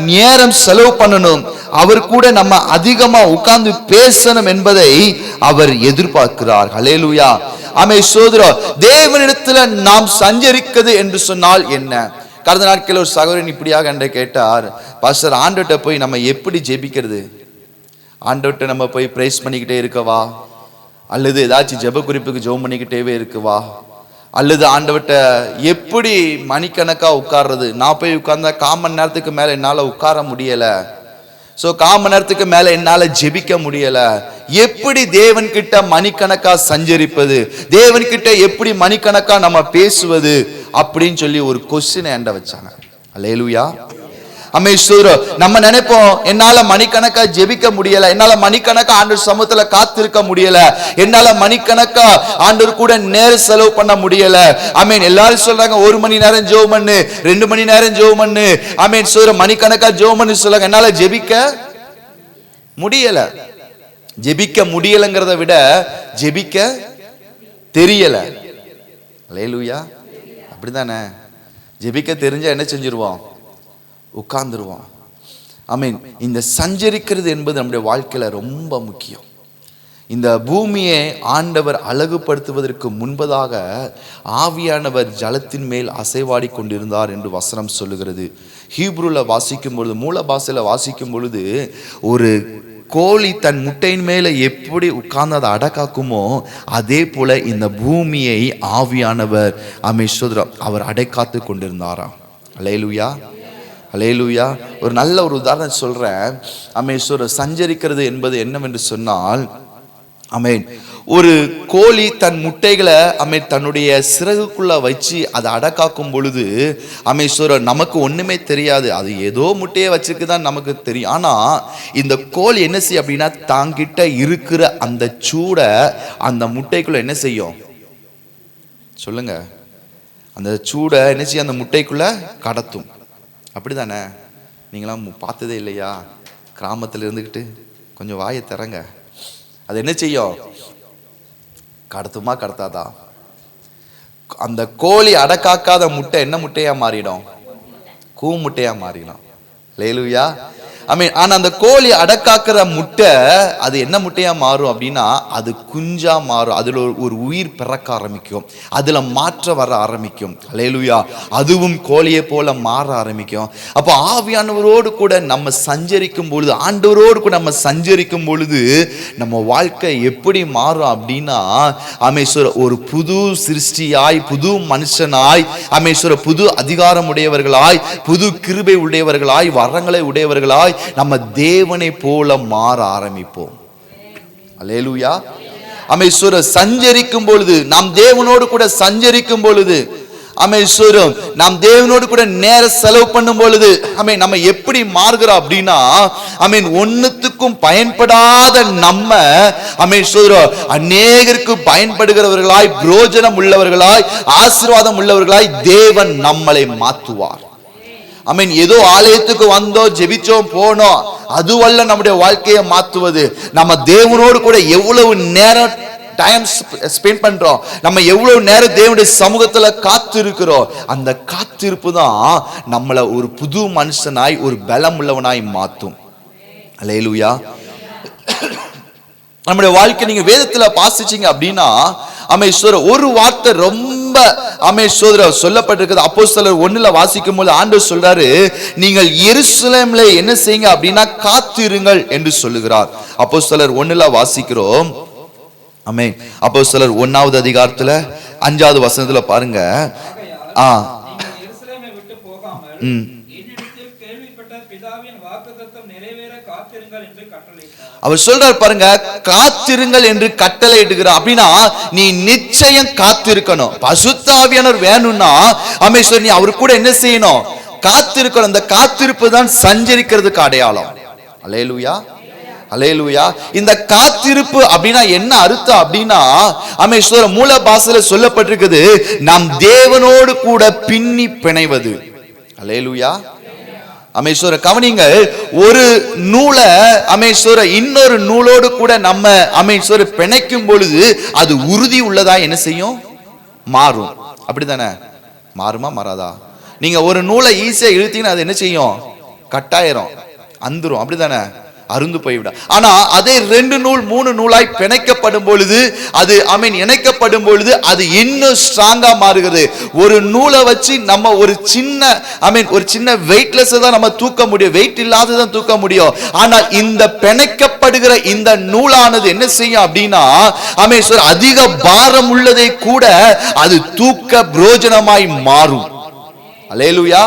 நேரம் செலவு பண்ணணும். அவர் கூட நம்ம அதிகமா உட்கார்ந்து பேசணும் என்பதை அவர் எதிர்பார்க்கிறார். ஹல்லேலூயா. ஆமென். சோதரோ, தேவனிடத்துல நாம் சஞ்சரிக்கிறது என்று சொன்னால் என்ன? கடந்த நாட்களில் ஒரு சகோதரன் இப்படியாக என்னை கேட்டார், பாஸ்டர், ஆண்டவர்ட்ட போய் நம்ம எப்படி ஜெபிக்கிறது? ஆண்டவர்ட்ட நம்ம போய் பிரைஸ் பண்ணிக்கிட்டே இருக்கவா, அல்லது ஏதாச்சும் ஜெப குறிப்புக்கு ஜெபம் பண்ணிக்கிட்டே இருக்கவா, அல்லது ஆண்டவர்ட்ட எப்படி மணிக்கணக்கா உட்கார்றது? நான் போய் உட்கார்ந்தா 1/4 மணி நேரத்துக்கு மேல என்னால உட்கார முடியல. சோ 1/4 மணி நேரத்துக்கு மேல என்னால ஜெபிக்க முடியல. எப்படி தேவன் கிட்ட மணிக்கணக்கா சஞ்சரிப்பது, தேவன் கிட்ட எப்படி மணிக்கணக்கா நம்ம பேசுவது அப்படின்னு சொல்லி ஒரு கொஸ்டின் என்கிட்ட வச்சாங்க. அல்லேலூயா. அமேஸ்வரர், நம்ம நினைப்போம் என்னால மணிக்கணக்கா ஜெபிக்க முடியல, என்னால மணிக்கணக்கா ஆண்டவர் சமூகத்துல காத்திருக்க முடியல, என்னால மணிக்கணக்கா ஆண்டவர் கூட நேரம் செலவு பண்ண முடியல. ஆமென். எல்லாரும் சொல்றாங்க 1 மணி நேரம் ஜெபம் பண்ணு, 2 மணி நேரம் ஜெபம் பண்ணு, ஆமென், மணிக்கணக்கா ஜெபம் பண்ணு சொல்றாங்க. என்னால ஜெபிக்க முடியல. ஜெபிக்க முடியலங்கிறத விட ஜெபிக்க தெரியல. அல்லேலூயா. அப்படிதானே? ஜெபிக்க தெரிஞ்சா என்ன செஞ்சிருவோம்? உட்கார்ந்துருவோம். ஆமென். இந்த சஞ்சரிக்கிறது என்பது நம்முடைய வாழ்க்கையில ரொம்ப முக்கியம். இந்த பொறுமையை ஆண்டவர் அழகுபடுத்துவதற்கு முன்பதாக ஆவியானவர் ஜலத்தின் மேல் அசைவாடி கொண்டிருந்தார் என்று வசனம் சொல்லுகிறது. ஹீப்ரூல வாசிக்கும் பொழுது, மூல பாஷையில வாசிக்கும் பொழுது, ஒரு கோழி தன் முட்டையின் மேல எப்படி உட்கார்ந்து அதை அடக்காக்குமோ அதே போல இந்த பூமியை ஆவியானவர் அவர் அடைக்காத்து கொண்டிருந்தாராம். அல்லேலூயா, அல்லேலூயா. ஒரு நல்ல ஒரு உதாரணம் சொல்றேன். அமேஸ்வரர் சஞ்சரிக்கிறது என்பது என்னவென்று சொன்னால், அமேன், ஒரு கோழி தன் முட்டைகளை தன்னுடைய சிறகுக்குள்ள வச்சு அதை அடக்காக்கும் பொழுது அமேஸ்வரர் நமக்கு ஒண்ணுமே தெரியாது, அது ஏதோ முட்டையை வச்சுக்குதான் நமக்கு தெரியும். ஆனா இந்த கோழி என்ன செய்யும் அப்படின்னா, தாங்கிட்ட இருக்கிற அந்த சூட அந்த முட்டைக்குள்ள என்ன செய்யும்? சொல்லுங்க, அந்த சூடை என்ன செய்ய அந்த முட்டைக்குள்ள கடத்தும். அப்படிதானே? நீங்களாம் பார்த்ததே இல்லையா? கிராமத்தில் இருந்துக்கிட்டு கொஞ்சம் வாயை திறங்க, அது என்ன செய்யும்? கடத்துமா கடத்தாதா? அந்த கோழி அடக்காக்காத முட்டை என்ன முட்டையா மாறிடும்? கூ முட்டையா மாறிடும். அல்லேலூயா. ஆனா அந்த கோழி அடக்காக்குற முட்டை அது என்ன முட்டையா மாறும் அப்படின்னா அது குஞ்சா மாறும். அதுல ஒரு உயிர் பிறக்க ஆரம்பிக்கும், அதுல மாற்ற வர ஆரம்பிக்கும். அல்லேலூயா. அதுவும் கோழியை போல மாற ஆரம்பிக்கும். அப்போ ஆவியானவரோடு கூட நம்ம சஞ்சரிக்கும் பொழுது, ஆண்டவரோடு கூட நம்ம சஞ்சரிக்கும் பொழுது நம்ம வாழ்க்கை எப்படி மாறும் அப்படின்னா அமேஸ்வர ஒரு புது சிருஷ்டியாய், புது மனுஷனாய், அமேஸ்வர புது அதிகாரம் உடையவர்களாய், புது கிருபை உடையவர்களாய், வரங்களை உடையவர்களாய் நம்ம தேவனை போல மாற ஆரம்பிப்போம். அல்லேலூயா. அமேஸ்வர சஞ்சரிக்கும் பொழுது, நாம் தேவனோடு கூட சஞ்சரிக்கும் பொழுது, அமேஸ்வரம் நாம் தேவனோடு கூட நேர செலவு பண்ணும் பொழுது நம்ம எப்படி மாறுகிறோம் அப்படின்னா ஒன்னுத்துக்கும் பயன்படாத நம்ம அமேஸ்வரம் அநேகருக்கு பயன்படுகிறவர்களாய், பிரயோஜனம் உள்ளவர்களாய், ஆசீர்வாதம் உள்ளவர்களாய் தேவன் நம்மளை மாற்றுவார். ஏதோ ஆலயத்துக்கு வந்தோம், ஜெபிச்சோம், போனோம், அதுவல்ல நம்முடைய வாழ்க்கையை மாற்றுவது. நம்ம தேவனோடு கூட எவ்வளவு நேரம் டைம் ஸ்பெண்ட் பண்றோம், நம்ம எவ்வளவு நேரம் தேவனுடைய சமூகத்துல காத்து இருக்கிறோம், அந்த காத்திருப்பு தான் நம்மளை ஒரு புது மனுஷனாய், ஒரு பலம் உள்ளவனாய் மாற்றும். அல்லேலூயா. நம்முடைய வாழ்க்கை நீங்க வேதத்துல வாசிச்சீங்க அப்படின்னா ஒரு வார்த்தை ரொம்ப சொல்லப்பட்டிருக்கிறது. அப்போஸ்தலர் 1 வாசிக்கும் போது ஆண்டவர் சொல்றாரு, நீங்கள் எருசலேம்ல என்ன செய்யுங்க அப்படின்னா காத்திருங்கள் என்று சொல்லுகிறார். அப்போஸ்தலர் 1 வாசிக்கிறோம். ஆமென். அப்போஸ்தலர் 1வது அதிகாரத்துல 5வது வசனத்துல பாருங்க. அவர் சொல்றார் பாருங்க, காத்திருங்கள் என்று கட்டளை இடுகிறார். அப்படின்னா நீ நிச்சயம் காத்திருக்கணும். பரிசுத்த ஆவியானவர் வேணும்னா அமேஸ்வரர் நீ அவர் கூட என்ன செய்யணும்? காத்திருக்கணும். அந்த காத்திருப்பு தான் சஞ்சரிக்கிறதுக்கு அடையாளம். அல்லேலூயா. அல்லேலூயா. இந்த காத்திருப்பு அப்படின்னா என்ன அர்த்தம் அப்படின்னா அமேஸ்வர மூல பாஷையில சொல்லப்பட்டிருக்குது, நாம் தேவனோடு கூட பின்னி பிணைவது. அல்லேலூயா. அமேஸ்வர கவனிங்கள், ஒரு நூலை அமேஸ்வர இன்னொரு நூலோடு கூட நம்ம அமேஸ்வர பிணைக்கும் பொழுது அது உறுதி உள்ளதா என்ன செய்யும்? மாறும். அப்படித்தானே? மாறுமா மாறாதா? நீங்க ஒரு நூலை ஈஸியா இழுத்தீங்கன்னா அது என்ன செய்யும்? கட்டாயிரும், அந்துரும். அப்படித்தானே? அருந்து போய்விட. ஆனா அதே 2 நூல் 3 நூலாய் பிணைக்கப்படும் பொழுது, அது இணைக்கப்படும் பொழுது அது இன்னும் ஸ்ட்ராங்கா மாறுகிறது. ஒரு நூலை வச்சு நம்ம ஒரு சின்ன வெயிட்லெஸ் தான் நம்ம தூக்க முடியும், வெயிட் இல்லாததான் தூக்க முடியும். ஆனால் இந்த பிணைக்கப்படுகிற இந்த நூலானது என்ன செய்யும் அப்படின்னா அதிக பாரம் உள்ளதை கூட அது தூக்க பிரயோஜனமாய் மாறும். அல்லேலூயா.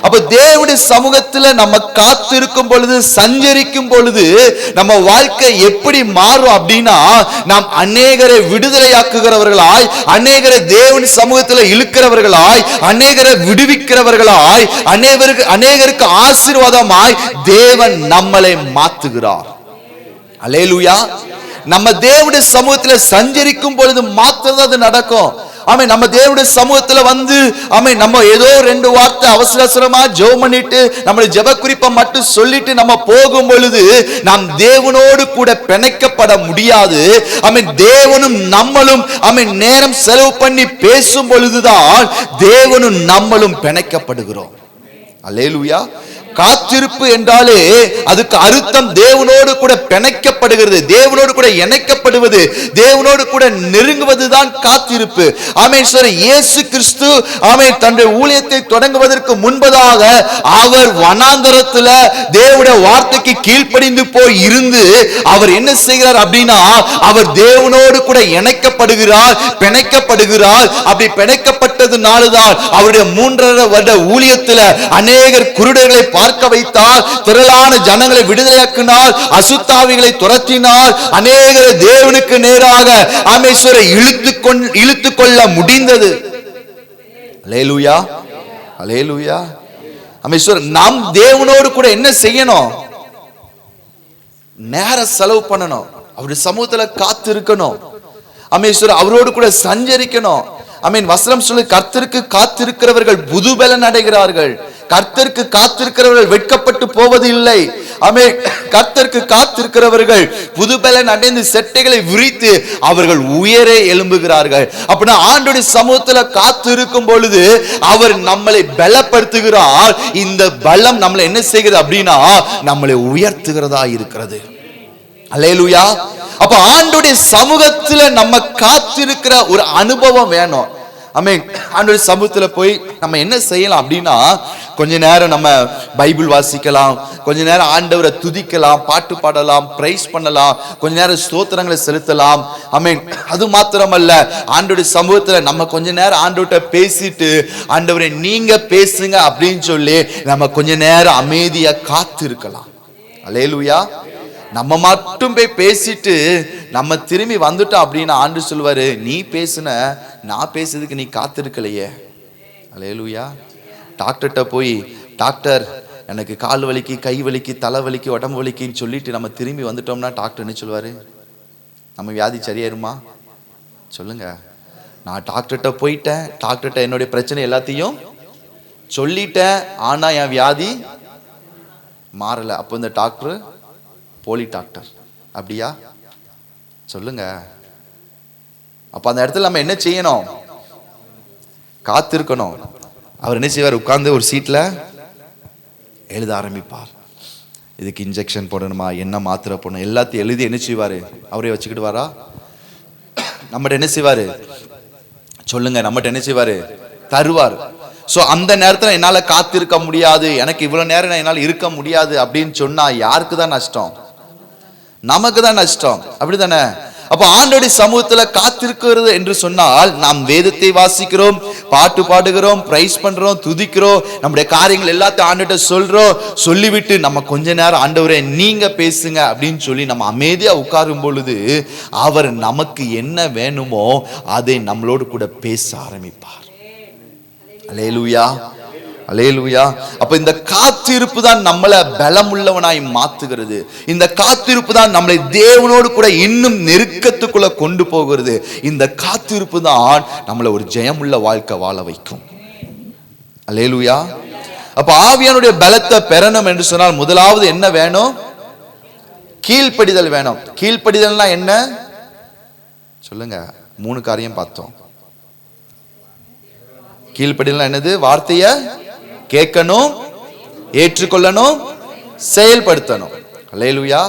அப்ப தேவனுடைய சமூகத்துல நம்ம காத்திருக்கும் பொழுது, சஞ்சரிக்கும் பொழுது நம்ம வாழ்க்கை எப்படி மாறும் அப்படின்னா நாம் அநேகரை விடுதலையாக்குகிறவர்களாய், அநேகரை தேவனுடைய சமூகத்துல இழுக்கிறவர்களாய், அநேகரை விடுவிக்கிறவர்களாய், அநேகருக்கு ஆசீர்வாதமாய் தேவன் நம்மளை மாற்றுகிறார். அல்லேலூயா. நம்ம தேவனுடைய சமூகத்துல சஞ்சரிக்கும் பொழுது மாத்திரம் அது நடக்கும். நம்ம தேவனுடைய சமூகத்துல வந்து நம்ம ஏதோ 2 வார்த்தை அவசரமா ஜெபம் பண்ணிட்டு நம்மளுடைய ஜெப குறிப்பை மட்டும் சொல்லிட்டு நம்ம போகும் பொழுது நாம் தேவனோடு கூட பிணைக்கப்பட முடியாது. தேவனும் நம்மளும் நேரம் செலவு பண்ணி பேசும் பொழுதுதான் தேவனும் நம்மளும் பிணைக்கப்படுகிறோம். அல்லேலூயா. காத்திருப்பு என்றாலே அதுக்கு அர்த்தம் தேவனோடு கூட பிணைக்கப்படுகிறது, தேவனோடு கூட இணைக்கப்படுவது, தேவனோடு கூட நெருங்குவதுதான் காத்திருப்பு. இயேசு கிறிஸ்து தன்னுடைய ஊழியத்தை தொடங்குவதற்கு முன்பதாக அவர் வனாந்தரத்துல தேவனுடைய வார்த்தைக்கு கீழ்ப்படிந்து போய் இருந்து அவர் என்ன செய்கிறார் அப்படின்னா அவர் தேவனோடு கூட இணைக்கப்படுகிறார், பிணைக்கப்படுகிறார். அப்படி பிணைக்கப்பட்டதுனாலதான் அவருடைய 3.5 வருட ஊழியத்தில் அநேகர் குருடர்களை பார்க்க வைத்தார், திரளான ஜனங்களை விடுதலையாக்கினார், அசுத்தாவிகளை துரத்தினார், அநேகரை தேவனுக்கு நேராக இழுத்து கொள்ள முடிந்தது. அல்லேலூயா. அல்லேலூயா. நாம் தேவனோடு கூட என்ன செய்யணும்? நேர செலவு பண்ணணும், அவருடைய சமூகத்துல காத்து இருக்கணும், அவரோடு கூட சஞ்சரிக்கணும். வசனம் சொல்லி கர்த்தருக்கு காத்திருக்கிறவர்கள் புதுபலன் அடைகிறார்கள். கர்த்தருக்கு காத்திருக்கிறவர்கள் வெட்கப்பட்டு போவது இல்லை. கர்த்தருக்கு காத்திருக்கிறவர்கள் புதுபலன் அடைந்து செட்டைகளை விரித்து அவர்கள் உயரே எழும்புகிறார்கள். அப்படின்னா ஆண்டவருடைய சமூகத்துல காத்து இருக்கும் பொழுது அவர் நம்மளை பலப்படுத்துகிறார். இந்த பலம் நம்மளை என்ன செய்கிறது அப்படின்னா நம்மளை உயர்த்துகிறதா இருக்கிறது. அல்லேலூயா. அப்ப ஆண்டவருடைய சமூகத்துல நம்ம காத்திருக்கிற ஒரு அனுபவம் வேணும். ஆண்டவருடைய சமூகத்துல போய் நம்ம என்ன செய்யலாம் அப்படின்னா கொஞ்ச நேரம் நம்ம பைபிள் வாசிக்கலாம், கொஞ்ச நேரம் ஆண்டவரை துதிக்கலாம், பாட்டு பாடலாம், பிரைஸ் பண்ணலாம், கொஞ்ச நேரம் ஸ்தோத்திரங்களை செலுத்தலாம். அது மாத்திரமல்ல, ஆண்டவருடைய சமூகத்துல நம்ம கொஞ்ச நேரம் ஆண்டவர்கிட்ட பேசிட்டு ஆண்டவரை நீங்க பேசுங்க அப்படின்னு சொல்லி நம்ம கொஞ்ச நேரம் அமைதியா காத்து இருக்கலாம். அல்லேலூயா. நம்ம மட்டும் போய் பேசிட்டு நம்ம திரும்பி வந்துட்டோம் அப்படின்னா ஆண்டு சொல்வாரு, நீ பேசுன, நான் பேசுறதுக்கு நீ காத்திருக்கலையே. அல்லேலூயா. டாக்டர்கிட்ட போய் டாக்டர் எனக்கு கால் வலிக்கு, கை வலிக்கு, தலை வலிக்கு, உடம்பு வலிக்குன்னு சொல்லிட்டு நம்ம திரும்பி வந்துட்டோம்னா டாக்டர் என்ன சொல்வாரு? நம்ம வியாதி சரியாயிருமா? சொல்லுங்க. நான் டாக்டர்கிட்ட போயிட்டேன், டாக்டர்கிட்ட என்னுடைய பிரச்சனை எல்லாத்தையும் சொல்லிட்டேன், ஆனா என் வியாதி மாறல. அப்போ இந்த டாக்டர் போலி டாக்டர். அப்படியா? சொல்லுங்க. அப்ப அந்த இடத்துல நம்ம என்ன செய்யணும்? காத்திருக்கணும். அவர் என்ன செய்வார்? உட்கார்ந்து ஒரு சீட்ல எழுத ஆரம்பிப்பார். இதுக்கு இன்ஜெக்ஷன் போடணுமா, என்ன மாத்திரை போடணும், எல்லாத்தையும் எழுதி என்ன செய்வாரு? அவரே வச்சுக்கிட்டு வாரா? நம்மகிட்ட என்ன செய்வாரு? சொல்லுங்க. நம்மகிட்ட என்ன செய்வாரு? தருவார். சோ அந்த நேரத்துல என்னால காத்திருக்க முடியாது, எனக்கு இவ்வளவு நேரம் என்னால இருக்க முடியாது அப்படின்னு சொன்னா யாருக்கு தான் நஷ்டம்? நமக்கு தான் நஷ்டம். அப்படிதானே? அப்ப ஆண்டவருடைய சமூகத்துல காத்திருக்கிறது என்று சொன்னால் நாம் வேதத்தை வாசிக்கிறோம், பாட்டு பாடுகிறோம், பிரைஸ் பண்றோம், துதிக்கிறோம், நம்முடைய காரியங்கள் எல்லாத்தையும் ஆண்டவர்கிட்ட சொல்றோம். சொல்லிவிட்டு நம்ம கொஞ்ச நேரம் ஆண்டவரே நீங்க பேசுங்க அப்படின்னு சொல்லி நம்ம அமைதியா உட்காரும் பொழுது அவர் நமக்கு என்ன வேணுமோ அதை நம்மளோடு கூட பேச ஆரம்பிப்பார். அல்லேலூயா. அல்லேலூயா. அப்ப இந்த காத்திருப்பு தான் நம்மளை பலமுள்ளவனாய் மாத்துகிறது. இந்த காத்திருப்பு தான் நம்மளை தேவனோடு கூட இன்னும் நெருக்கத்துக்குள்ள கொண்டு போகிறது. இந்த காத்திருப்பு தான் நம்மளை ஒரு ஜெயமுள்ள வாழ்க்கை வாழ வைக்கும். அல்லேலூயா. அப்ப ஆவியானுடைய பலத்தை பெறணும் என்று சொன்னால் முதலாவது என்ன வேணும்? கீழ்ப்படிதல் வேணும். கீழ்ப்படிதல்னா என்ன? சொல்லுங்க. 3 காரியம் பார்த்தோம். கீழ்ப்படிதல் என்னது? வார்த்தைய கேட்கணும், ஏற்றுக்கொள்ளணும், செயல்படுத்தணும். அல்லேலூயா.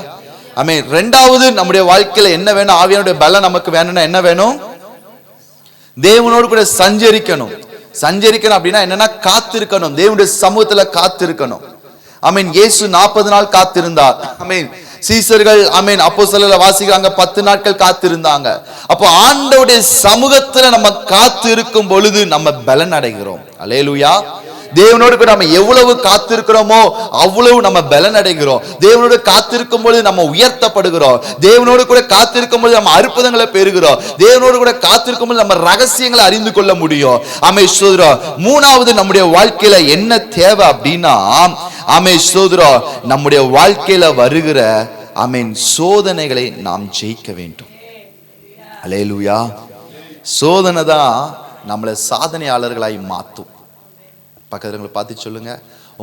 ஆமென். இரண்டாவது நம்முடைய வாழ்க்கையில என்ன வேணும்? ஆவியானுடைய பலம் நமக்கு வேணும்னா என்ன வேணும்? தேவனோடு கூட சஞ்சரிக்கணும். சஞ்சரிக்கணும் அப்படின்னா என்னன்னா காத்திருக்கணும், தேவனுடைய சமூகத்துல காத்திருக்கணும். ஆமென். இயேசு 40 நாள் காத்திருந்தார். ஆமென். சீசர்கள் அப்போஸ்தலர் வாசிக்கிறாங்க 10 நாட்கள் காத்திருந்தாங்க. அப்போ ஆண்டவருடைய சமூகத்துல நம்ம காத்து இருக்கும் பொழுது நம்ம பலன் அடைகிறோம். அல்லேலூயா. தேவனோடு கூட நம்ம எவ்வளவு காத்திருக்கிறோமோ அவ்வளவு நம்ம பலன் அடைகிறோம். தேவனோடு காத்திருக்கும் பொழுது நம்ம உயர்த்தப்படுகிறோம். தேவனோடு கூட காத்திருக்கும் பொழுது நம்ம அற்புதங்களை பெறுகிறோம். தேவனோடு கூட காத்திருக்கும் பொழுது நம்ம ரகசியங்களை அறிந்து கொள்ள முடியும். ஆமென். ஸ்தோத்திரம். மூணாவது நம்முடைய வாழ்க்கையில என்ன தேவை அப்படின்னா ஆமென் ஸ்தோத்திரம், நம்முடைய வாழ்க்கையில வருகிற ஆமென் சோதனைகளை நாம் ஜெயிக்க வேண்டும். அல்லேலூயா. சோதனை தான் நம்மளை சாதனையாளர்களாய் மாற்றும். பக்கத்துல பார்த்து சொல்லுங்க,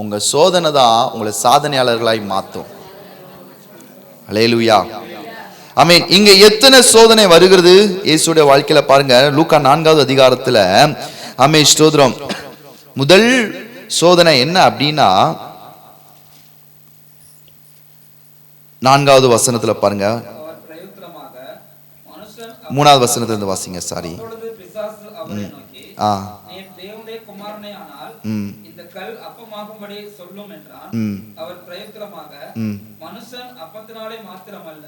உங்க சோதனை தான் உங்களை சாதனையாளர்களாய் மாற்றும். அல்லேலூயா. ஆமென். இங்க எத்தனை சோதனை வருகிறது இயேசுடைய வாழ்க்கையில பாருங்க. லூக்கா 4வது அதிகாரத்துல ஆமென் ஸ்தோத்திரம், முதல் சோதனை என்ன அப்படின்னா 4வது வசனத்துல பாருங்க. 3வது வசனத்துல இருந்து வாசிங்க. சாரி. இந்த கல் அப்பமாகும்படி சொல்லும் என்றான். அவர் பிரயத்தனமாக மனுஷன் அப்பத்தினாலே மாத்திரமல்ல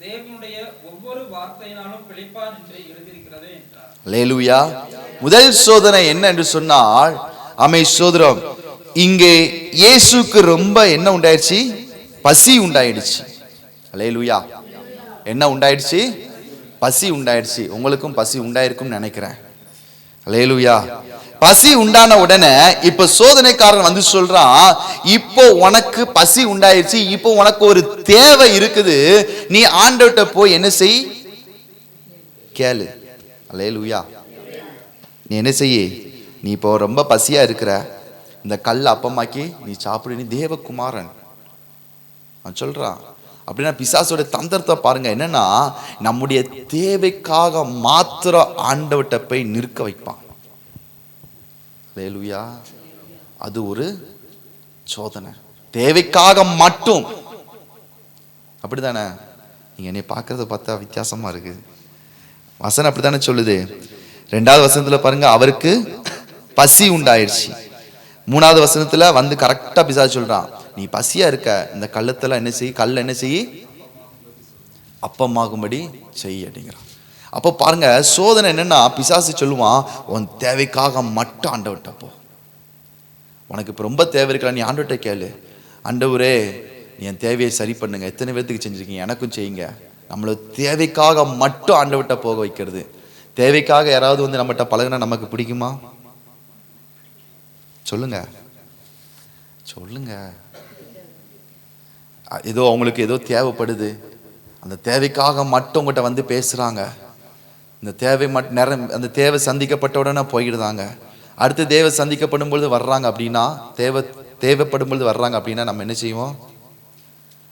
தேவனுடைய ஒவ்வொரு வார்த்தையினாலும் பிழைப்பான் என்று எழுதியிருக்கிறது என்றார். அல்லேலூயா. முதல் சோதனை என்ன என்று சொன்னால் ஆமென் ஸ்தோத்திரம், இங்கே இயேசுக்கு ரொம்ப என்ன உண்டாயிடுச்சு? பசி உண்டாயிடுச்சு. அல்லேலூயா. என்ன உண்டாயிடுச்சு? பசி உண்டாயிடுச்சு. உங்களுக்கும் பசி உண்டாயிருக்கும் நினைக்கிறேன். அல்லேலூயா. பசி உண்டான உடனே இப்ப சோதனைக்காரன் வந்து சொல்றான், இப்போ உனக்கு பசி உண்டாயிருச்சு, இப்போ உனக்கு ஒரு தேவை இருக்குது, நீ ஆண்டவர்கிட்ட போய் என்ன செய்? கேளு. அல்லேலூயா. நீ என்ன செய்ய, நீ இப்போ ரொம்ப பசியா இருக்கிற, இந்த கல் அப்பமாக்கி நீ சாப்பிடு, நீ தேவகுமாரன் அவன் சொல்றான். அப்படின்னா பிசாசோட தந்திரத்தை பாருங்க. என்னன்னா நம்முடைய தேவைக்காக மாத்திர ஆண்டவர்கிட்ட போய் நிற்க வைப்பான். ஹல்லேலூயா. அது ஒரு சோதனை. தேவைக்காக மட்டும். அப்படித்தானே? நீங்க என்னை பார்க்கறத பார்த்தா வித்தியாசமா இருக்கு. வசனம் அப்படித்தானே சொல்லுது. 2வது வசனத்துல பாருங்க, அவருக்கு பசி உண்டாயிருச்சு. 3வது வசனத்துல வந்து கரெக்டா பிசாசு சொல்றான், நீ பசியா இருக்க, இந்த கள்ளத்துல என்ன செய், கல்ல என்ன செய், அப்பமாகும்படி செய் அப்படிங்கிறான். அப்போ பாருங்க சோதனை என்னன்னா, பிசாசு சொல்லுவான், உன் தேவைக்காக மட்டும் ஆண்டவர்கிட்ட போ. உனக்கு இப்போ ரொம்ப தேவை இருக்கலாம், நீ ஆண்டவர்கிட்ட கேளு, ஆண்டவரே நீ என் தேவையை சரி பண்ணுங்க. எத்தனை பேர்த்துக்கு செஞ்சிருக்கீங்க, எனக்கும் செய்யுங்க. நம்மள தேவைக்காக மட்டும் ஆண்டவர்கிட்ட போக வைக்கிறது. தேவைக்காக யாராவது வந்து நம்மகிட்ட பழகுனா நமக்கு பிடிக்குமா? சொல்லுங்க சொல்லுங்க. ஏதோ அவங்களுக்கு ஏதோ தேவைப்படுது, அந்த தேவைக்காக மட்டும் உங்கள்கிட்ட வந்து பேசுறாங்க. இந்த தேவை மட்டும் நேரம், அந்த தேவை சந்திக்கப்பட்ட உடனே போயிடுதாங்க. அடுத்து தேவை சந்திக்கப்படும் பொழுது வர்றாங்க அப்படின்னா, தேவைப்படும் பொழுது வர்றாங்க அப்படின்னா நம்ம என்ன செய்வோம்?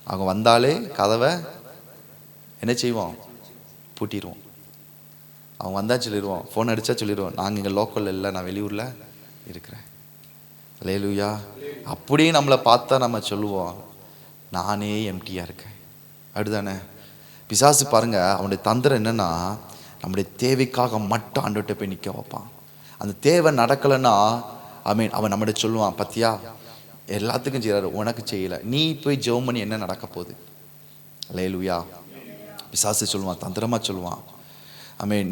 அவங்க வந்தாலே கதவை என்ன செய்வோம்? பூட்டிடுவோம். அவங்க வந்தா சொல்லிடுவோம், ஃபோன் அடிச்சா சொல்லிடுவோம், நாங்கள் இங்கே லோக்கல் இல்லை, நான் வெளியூரில் இருக்கிறேன். ஹல்லேலூயா. அப்படியே நம்மளை பார்த்தா நம்ம சொல்லுவோம், நானே எம்டியாக இருக்கேன். அப்படிதானே? பிசாசு பாருங்க, அவனுடைய தந்திரம் என்னன்னா, நம்முடைய தேவைக்காக மட்டும் ஆண்டவர்கிட்ட போய் நிற்க வைப்பான். அந்த தேவை நடக்கலைன்னா அவன் நம்மகிட்ட சொல்லுவான், பத்தியா எல்லாத்துக்கும் செய்யறாரு, உனக்கு செய்யலை, நீ போய் ஜெபம் பண்ணி என்ன நடக்க போகுது? ஹல்லேலூயா. பிசாசு சொல்லுவான், தந்திரமா சொல்லுவான்,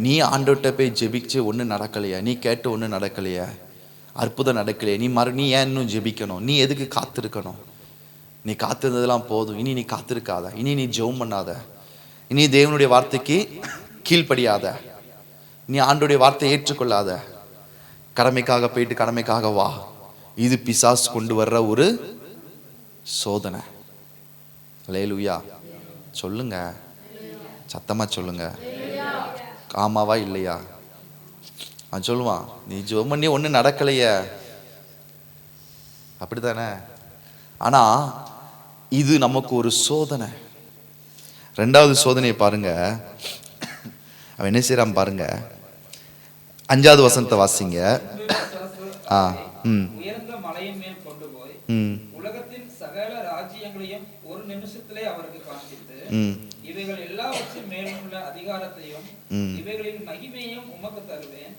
நீ ஆண்டவர்கிட்ட போய் ஜெபிச்சு ஒன்றும் நடக்கலையா, நீ கேட்டு ஒன்றும் நடக்கலையா, அற்புதம் நடக்கலையே, நீ ஏன் இன்னும் ஜெபிக்கணும், நீ எதுக்கு காத்திருக்கணும், நீ காத்திருந்ததெல்லாம் போதும், இனி நீ காத்திருக்காத, இனி நீ ஜெபம் பண்ணாத, இனி தேவனுடைய வார்த்தைக்கு கீழ்ப்படியாத, நீ ஆண்டோடைய வார்த்தையை ஏற்றுக்கொள்ளாத, கடமைக்காக போயிட்டு கடமைக்காக வா. இது பிசாசு கொண்டு வர்ற ஒரு சோதனை. ஹல்லேலூயா. சொல்லுங்க, சத்தமா சொல்லுங்க, ஆமாவா இல்லையா? அவன் சொல்லுவான், நீ ஜெபம் பண்ணி ஒன்றும் நடக்கலையே, அப்படித்தானே? ஆனா இது நமக்கு ஒரு சோதனை. 2வது சோதனையை பாருங்க, அவன் என்ன செய்யறான் பாருங்க. 5வது வசனத்தை வாசிங்க. உயர்ந்த மலையின் மேல் கொண்டு போய் உலகத்தின் சகல ராஜ்யங்களையும் ஒரு நிமிஷத்திலே அவருக்கு காண்பித்து, இவைகள் எல்லாவற்றின் மேலும் உள்ள அதிகாரத்தையும் இவைகளின் மகிமையையும் உமக்கு தருவேன்.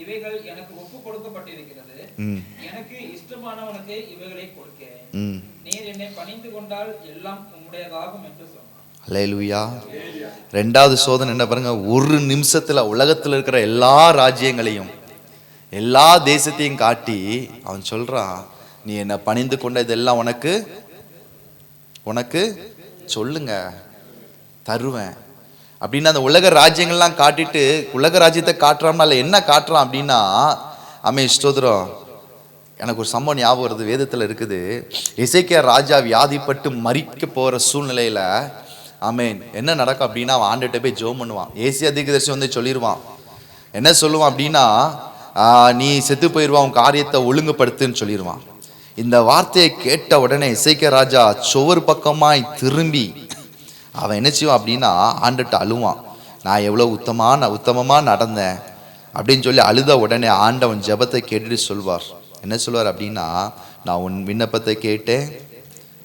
இவைகள் எனக்கு ஒப்பு கொடுக்கப்பட்டிருக்கிறது. எனக்கு இஷ்டமானவனுக்கு இவைகளை கொடுக்கிறேன். நீர் என்னை பணிந்து கொண்டால் எல்லாம் உம்முடையதாகும் என்று சொன்னார். ஹல்லேலூயா. 2வது சோதனை என்ன பாருங்க, ஒரு நிமிஷத்துல உலகத்துல இருக்கிற எல்லா ராஜ்யங்களையும் எல்லா தேசத்தையும் காட்டி அவன் சொல்றான், நீ என்ன பணிந்து கொண்ட இதெல்லாம் உனக்கு சொல்லுங்க தருவேன் அப்படின்னா, அந்த உலக ராஜ்யங்கள்லாம் காட்டிட்டு, உலக ராஜ்யத்தை காட்டுறான். என்ன காட்டுறான் அப்படின்னா, ஸ்தோத்திரம், எனக்கு ஒரு சம்பவம் ஞாபகம் வருது, வேதத்தில் இருக்குது. எசேக்கியா ராஜா வியாதிப்பட்டு மரிக்க போகிற சூழ்நிலையில் என்ன நடக்கும் அப்படின்னா, அவன் ஆண்டுகிட்ட போய் ஜெபம் பண்ணுவான். ஏசியா தீர்க்கதரிசி வந்து சொல்லிடுவான், என்ன சொல்லுவான் அப்படின்னா, நீ செத்து போயிடுவான், உன் காரியத்தை ஒழுங்குபடுத்துன்னு சொல்லிடுவான். இந்த வார்த்தையை கேட்ட உடனே எசேக்கியா ராஜா சுவர் பக்கமாய் திரும்பி அவன் என்ன செய்வான் அப்படின்னா, ஆண்டுகிட்ட அழுவான், நான் எவ்வளோ உத்தமமாக நடந்தேன் அப்படின்னு சொல்லி அழுத உடனே ஆண்டவன் ஜெபத்தை கேட்டுட்டு சொல்வார். என்ன சொல்வார் அப்படின்னா, நான் உன் விண்ணப்பத்தை கேட்டேன்,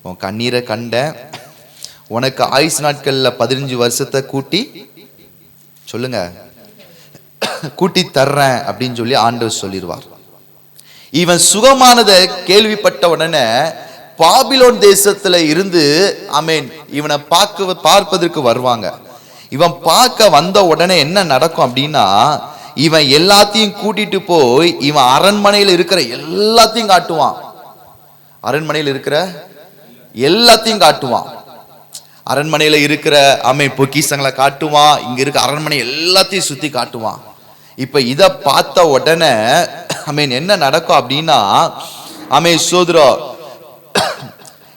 உன் கண்ணீரை கண்டேன், உனக்கு ஆயுசு நாட்களில் 15 வருஷத்தை கூட்டி சொல்லுங்க கூட்டி தர்றேன் அப்படின்னு சொல்லி ஆண்டவர் சொல்லிடுவார். இவன் சுகமானதை கேள்விப்பட்ட உடனே பாபிலோன் தேசத்துல இருந்து இவனை பார்ப்பதற்கு வருவாங்க. இவன் பார்க்க வந்த உடனே என்ன நடக்கும் அப்படின்னா, இவன் எல்லாத்தையும் கூட்டிட்டு போய் இவன் அரண்மனையில் இருக்கிற எல்லாத்தையும் காட்டுவான். அரண்மனையில் இருக்கிற எல்லாத்தையும் காட்டுவான். அரண்மனையில இருக்கிற பொக்கிஷங்களை காட்டுவான். இங்க இருக்க அரண்மனை எல்லாத்தையும் சுத்தி காட்டுவான். இப்ப இத பார்த்த உடனே என்ன நடக்கும் அப்படின்னா, சோதரோ,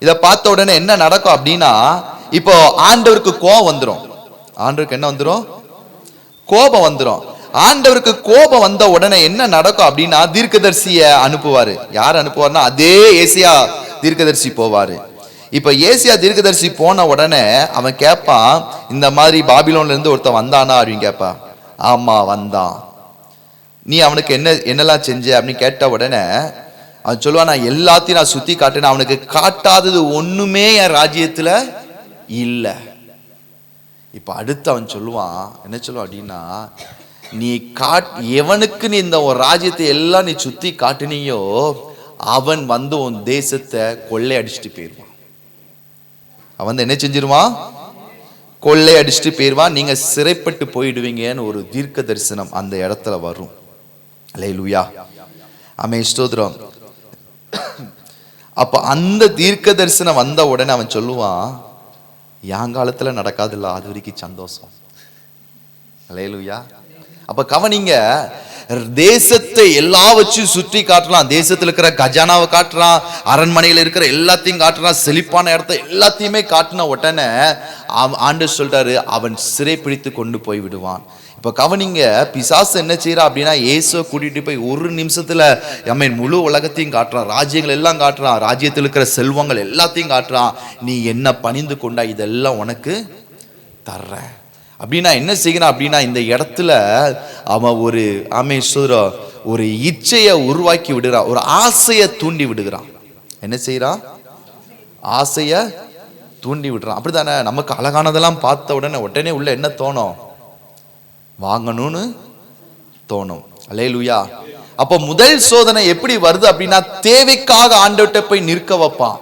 இத பார்த்த உடனே என்ன நடக்கும் அப்படின்னா, இப்போ ஆண்டவருக்கு கோபம் வந்துடும். ஆண்டவருக்கு என்ன வந்துடும்? கோபம் வந்துடும். ஆண்டவருக்கு கோபம் வந்த உடனே என்ன நடக்கும் அப்படின்னா தீர்க்கதரிசிய அனுப்புவாரு. யார் அனுப்புவார்னா அதே ஏசியா தீர்க்கதரிசி போவாரு. இப்ப ஏசியா தீர்க்கதரிசி போன உடனே அவன் கேட்பான், இந்த மாதிரி பாபிலோன்ல இருந்து ஒருத்தன் வந்தானா அப்படின்னு கேட்பான். ஆமா வந்தான். நீ அவனுக்கு என்னெல்லாம் செஞ்ச அப்படின்னு கேட்ட உடனே அவன் சொல்லுவான், நான் எல்லாத்தையும் நான் சுத்தி காட்டினேன், அவனுக்கு காட்டாதது ஒண்ணுமே என் ராஜ்யத்துல இல்ல. இப்ப அடுத்து அவன் சொல்லுவான், என்ன சொல்லுவான் அப்படின்னா, நீ எவனுக்கு நீ இந்த ஒரு ராஜ்யத்தை எல்லாம் நீ சுத்தி காட்டினியோ அவன் வந்து உன் தேசத்தை கொள்ளை அடிச்சுட்டு போயிருவான். அவன் என்ன செஞ்சிருவான்? கொள்ளை அடிச்சுட்டு போயிருவான். நீங்க சிறைப்பட்டு போயிடுவீங்கன்னு ஒரு தீர்க்க தரிசனம் அந்த இடத்துல வரும். அல்லேலூயா, ஆமென், ஸ்தோத்திரம். அப்ப அந்த தீர்க்க தரிசனம் வந்த உடனே அவன் சொல்லுவான், என் காலத்துல நடக்காதுல்ல, அது வரைக்கும் சந்தோஷம். அல்லேலூயா. அப்ப கவனிங்க, தேசத்தை எல்லா வச்சு சுற்றி காட்டலாம். தேசத்துல இருக்கிற கஜானாவை காட்டுறான், அரண்மனையில இருக்கிற எல்லாத்தையும் காட்டுறான், செழிப்பான இடத்த எல்லாத்தையுமே காட்டின உடனே ஆண்டவர் சொல்றாரு, அவன் சிறை பிடித்து கொண்டு போய் விடுவான். இப்ப கவனிங்க, பிசாசு என்ன செய்யறா அப்படின்னா, இயேசுவை கூட்டிட்டு போய் ஒரு நிமிஷத்துல முழு உலகத்தையும் காட்டுறான், ராஜ்யங்கள் எல்லாம் காட்டுறான், ராஜ்யத்தில் இருக்கிற செல்வங்கள் எல்லாத்தையும் காட்டுறான். நீ என்ன பணிந்து கொண்டா இதெல்லாம் உனக்கு தர்ற அப்படின்னா என்ன செய்யறான் அப்படின்னா, இந்த இடத்துல அவன் ஒரு இச்சையை உருவாக்கி விடுறான், ஒரு ஆசையை தூண்டி விடுகிறான். என்ன செய்யறான்? ஆசைய தூண்டி விடுறான். அப்படித்தானே? நமக்கு அழகானதெல்லாம் பார்த்த உடனே உள்ள என்ன தோணும்? வாங்கணும்னு தோணும். அல்லேலூயா. அப்ப முதல் சோதனை எப்படி வருது அப்படின்னா, தேவைக்காக ஆண்டவர்கிட்ட போய் நிற்க வைப்பான்.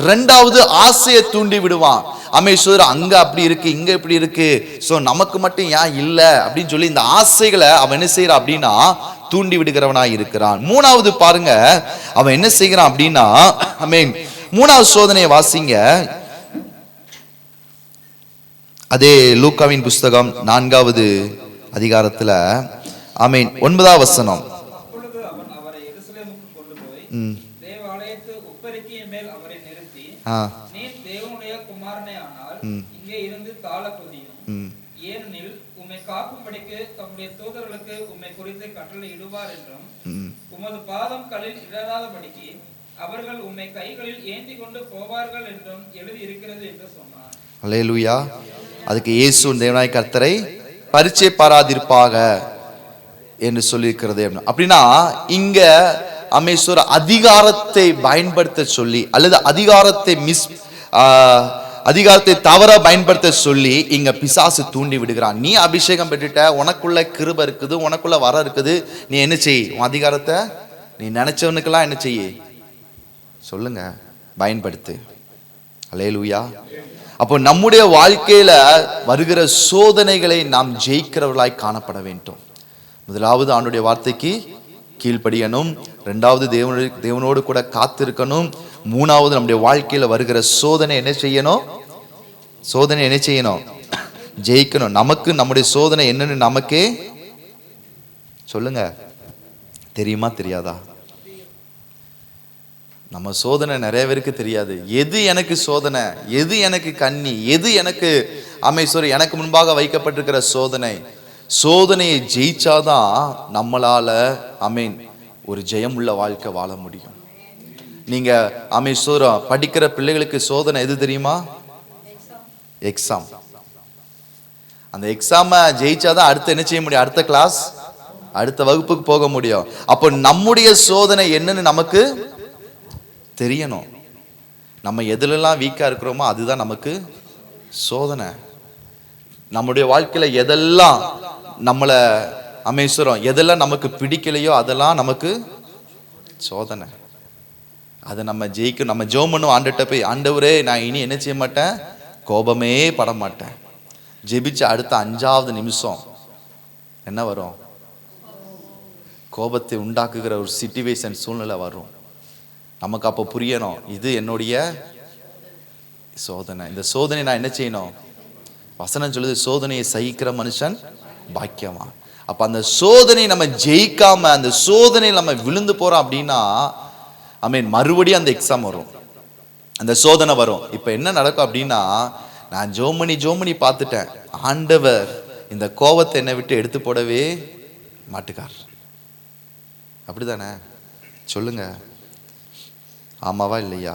ரெண்டாவது ஆசையை தூண்டி விடுவான். அமேஸ்வர் அங்க அப்படி இருக்கு, இங்க இப்படி இருக்கு, சோ நமக்கு மட்டும் ஏன் இல்ல அப்படின்னு சொல்லி இந்த ஆசைகளை அவன் என்ன செய்யறான் அப்படின்னா தூண்டி விடுகிறவனா இருக்கிறான். மூணாவது பாருங்க, அவன் என்ன செய்யறான் அப்படின்னா, மூணாவது சோதனையை வாசிங்க. அதே லூக்காவின் புஸ்தகம் 4வது அதிகாரத்துல 9வது வசனம். அப்பொழுது அவன் அவரை எருசலேமுக்கு கொண்டு போய் தேவாலயத்து உப்பரிக்கையின் மேல் அவரை நிறுத்தி, நீ தேவனுடைய குமாரனே ஆனால் இங்கே இருந்து தாழ கொதியும், ஏனெனில் உம்மை காக்கும்படிக்கு தம்முடைய தூதர்களுக்கு உம்மை குறித்து கட்டளை இடுவார் என்றும், உமது பாதம் கல்லில் இடராதபடிக்கு அவர்கள் உம்மை கைகளில் ஏந்தி கொண்டு போவார்கள் என்றும் எழுதி இருக்கிறது என்று சொன்னார். அல்லேலூயா. அதுக்கு இயேசு தேவனாய் கர்த்தரை பரிச்சை பாராதிருப்பாக என்று சொல்லியிருக்கிறது. அப்படின்னா இங்க அமேஸ்வர அதிகாரத்தை பயன்படுத்த சொல்லி அல்லது அதிகாரத்தை தவற பயன்படுத்த சொல்லி இங்க பிசாசு தூண்டி விடுகிறான். நீ அபிஷேகம் பெற்றுட்ட, உனக்குள்ள கிருபை இருக்குது, உனக்குள்ள வர இருக்குது, நீ என்ன செய்? உன் அதிகாரத்தை நீ நினைச்சவனுக்கெல்லாம் என்ன செய்ய சொல்லுங்க, பயன்படுத்து. அல்லேலூயா. அப்போ நம்முடைய வாழ்க்கையில வருகிற சோதனைகளை நாம் ஜெயிக்கிறவர்களாய் காணப்பட வேண்டும். முதலாவது ஆண்டுடைய வார்த்தைக்கு கீழ்ப்படியணும், ரெண்டாவது தேவனோடு கூட காத்திருக்கணும், மூணாவது நம்முடைய வாழ்க்கையில வருகிற சோதனை என்ன செய்யணும்? ஜெயிக்கணும். நமக்கு நம்முடைய சோதனை என்னன்னு நமக்கே சொல்லுங்க, தெரியுமா தெரியாதா? நம்ம சோதனை நிறைய பேருக்கு தெரியாது. எது எனக்கு சோதனை, எது எனக்கு கண்ணி, எது எனக்கு எனக்கு முன்பாக வைக்கப்பட்டிருக்கிற சோதனையை ஜெயிச்சாதான் நம்மளால ஒரு ஜெயம் உள்ள வாழ்க்கை வாழ முடியும். நீங்க படிக்கிற பிள்ளைகளுக்கு சோதனை எது தெரியுமா? எக்ஸாம். அந்த எக்ஸாம ஜெயிச்சாதான் அடுத்து என்ன செய்ய முடியும்? அடுத்த கிளாஸ், அடுத்த வகுப்புக்கு போக முடியும். அப்போ நம்முடைய சோதனை என்னன்னு நமக்கு தெரியணும். நம்ம எதுலெல்லாம் வீக்கா இருக்கிறோமோ அதுதான் நமக்கு சோதனை. நம்முடைய வாழ்க்கையில எதெல்லாம் நம்மளை எதெல்லாம் நமக்கு பிடிக்கலையோ அதெல்லாம் நமக்கு சோதனை. அதை நம்ம ஜெயிக்கணும். நம்ம ஜெபம் பண்ணுவோம் ஆண்டவர்கிட்ட போய், ஆண்டவரே நான் இனி என்ன செய்ய மாட்டேன், கோபமே பட மாட்டேன். ஜெபிச்ச அடுத்த 5வது நிமிஷம் என்ன வரும்? கோபத்தை உண்டாக்குகிற ஒரு சிச்சுவேஷன், சூழ்நிலை வரும். நமக்கு அப்போ புரியணும், இது என்னுடைய சோதனை. இந்த சோதனை நான் என்ன செய்யணும்? வசனம் சொல்லுது, சோதனையை சகிக்கிற மனுஷன் பாக்கியவான். அப்ப அந்த சோதனை நம்ம ஜெயிக்காம அந்த சோதனை நம்ம விழுந்து போறோம் அப்படின்னா மறுபடியும் அந்த எக்ஸாம் வரும், அந்த சோதனை வரும். இப்ப என்ன நடக்கும் அப்படின்னா, நான் ஜோமணி பார்த்துட்டேன், ஆண்டவர் இந்த கோபத்தை என்னை விட்டு எடுத்து போடவே மாட்டுக்கார். அப்படிதானே? சொல்லுங்க, ஆமாவா இல்லையா?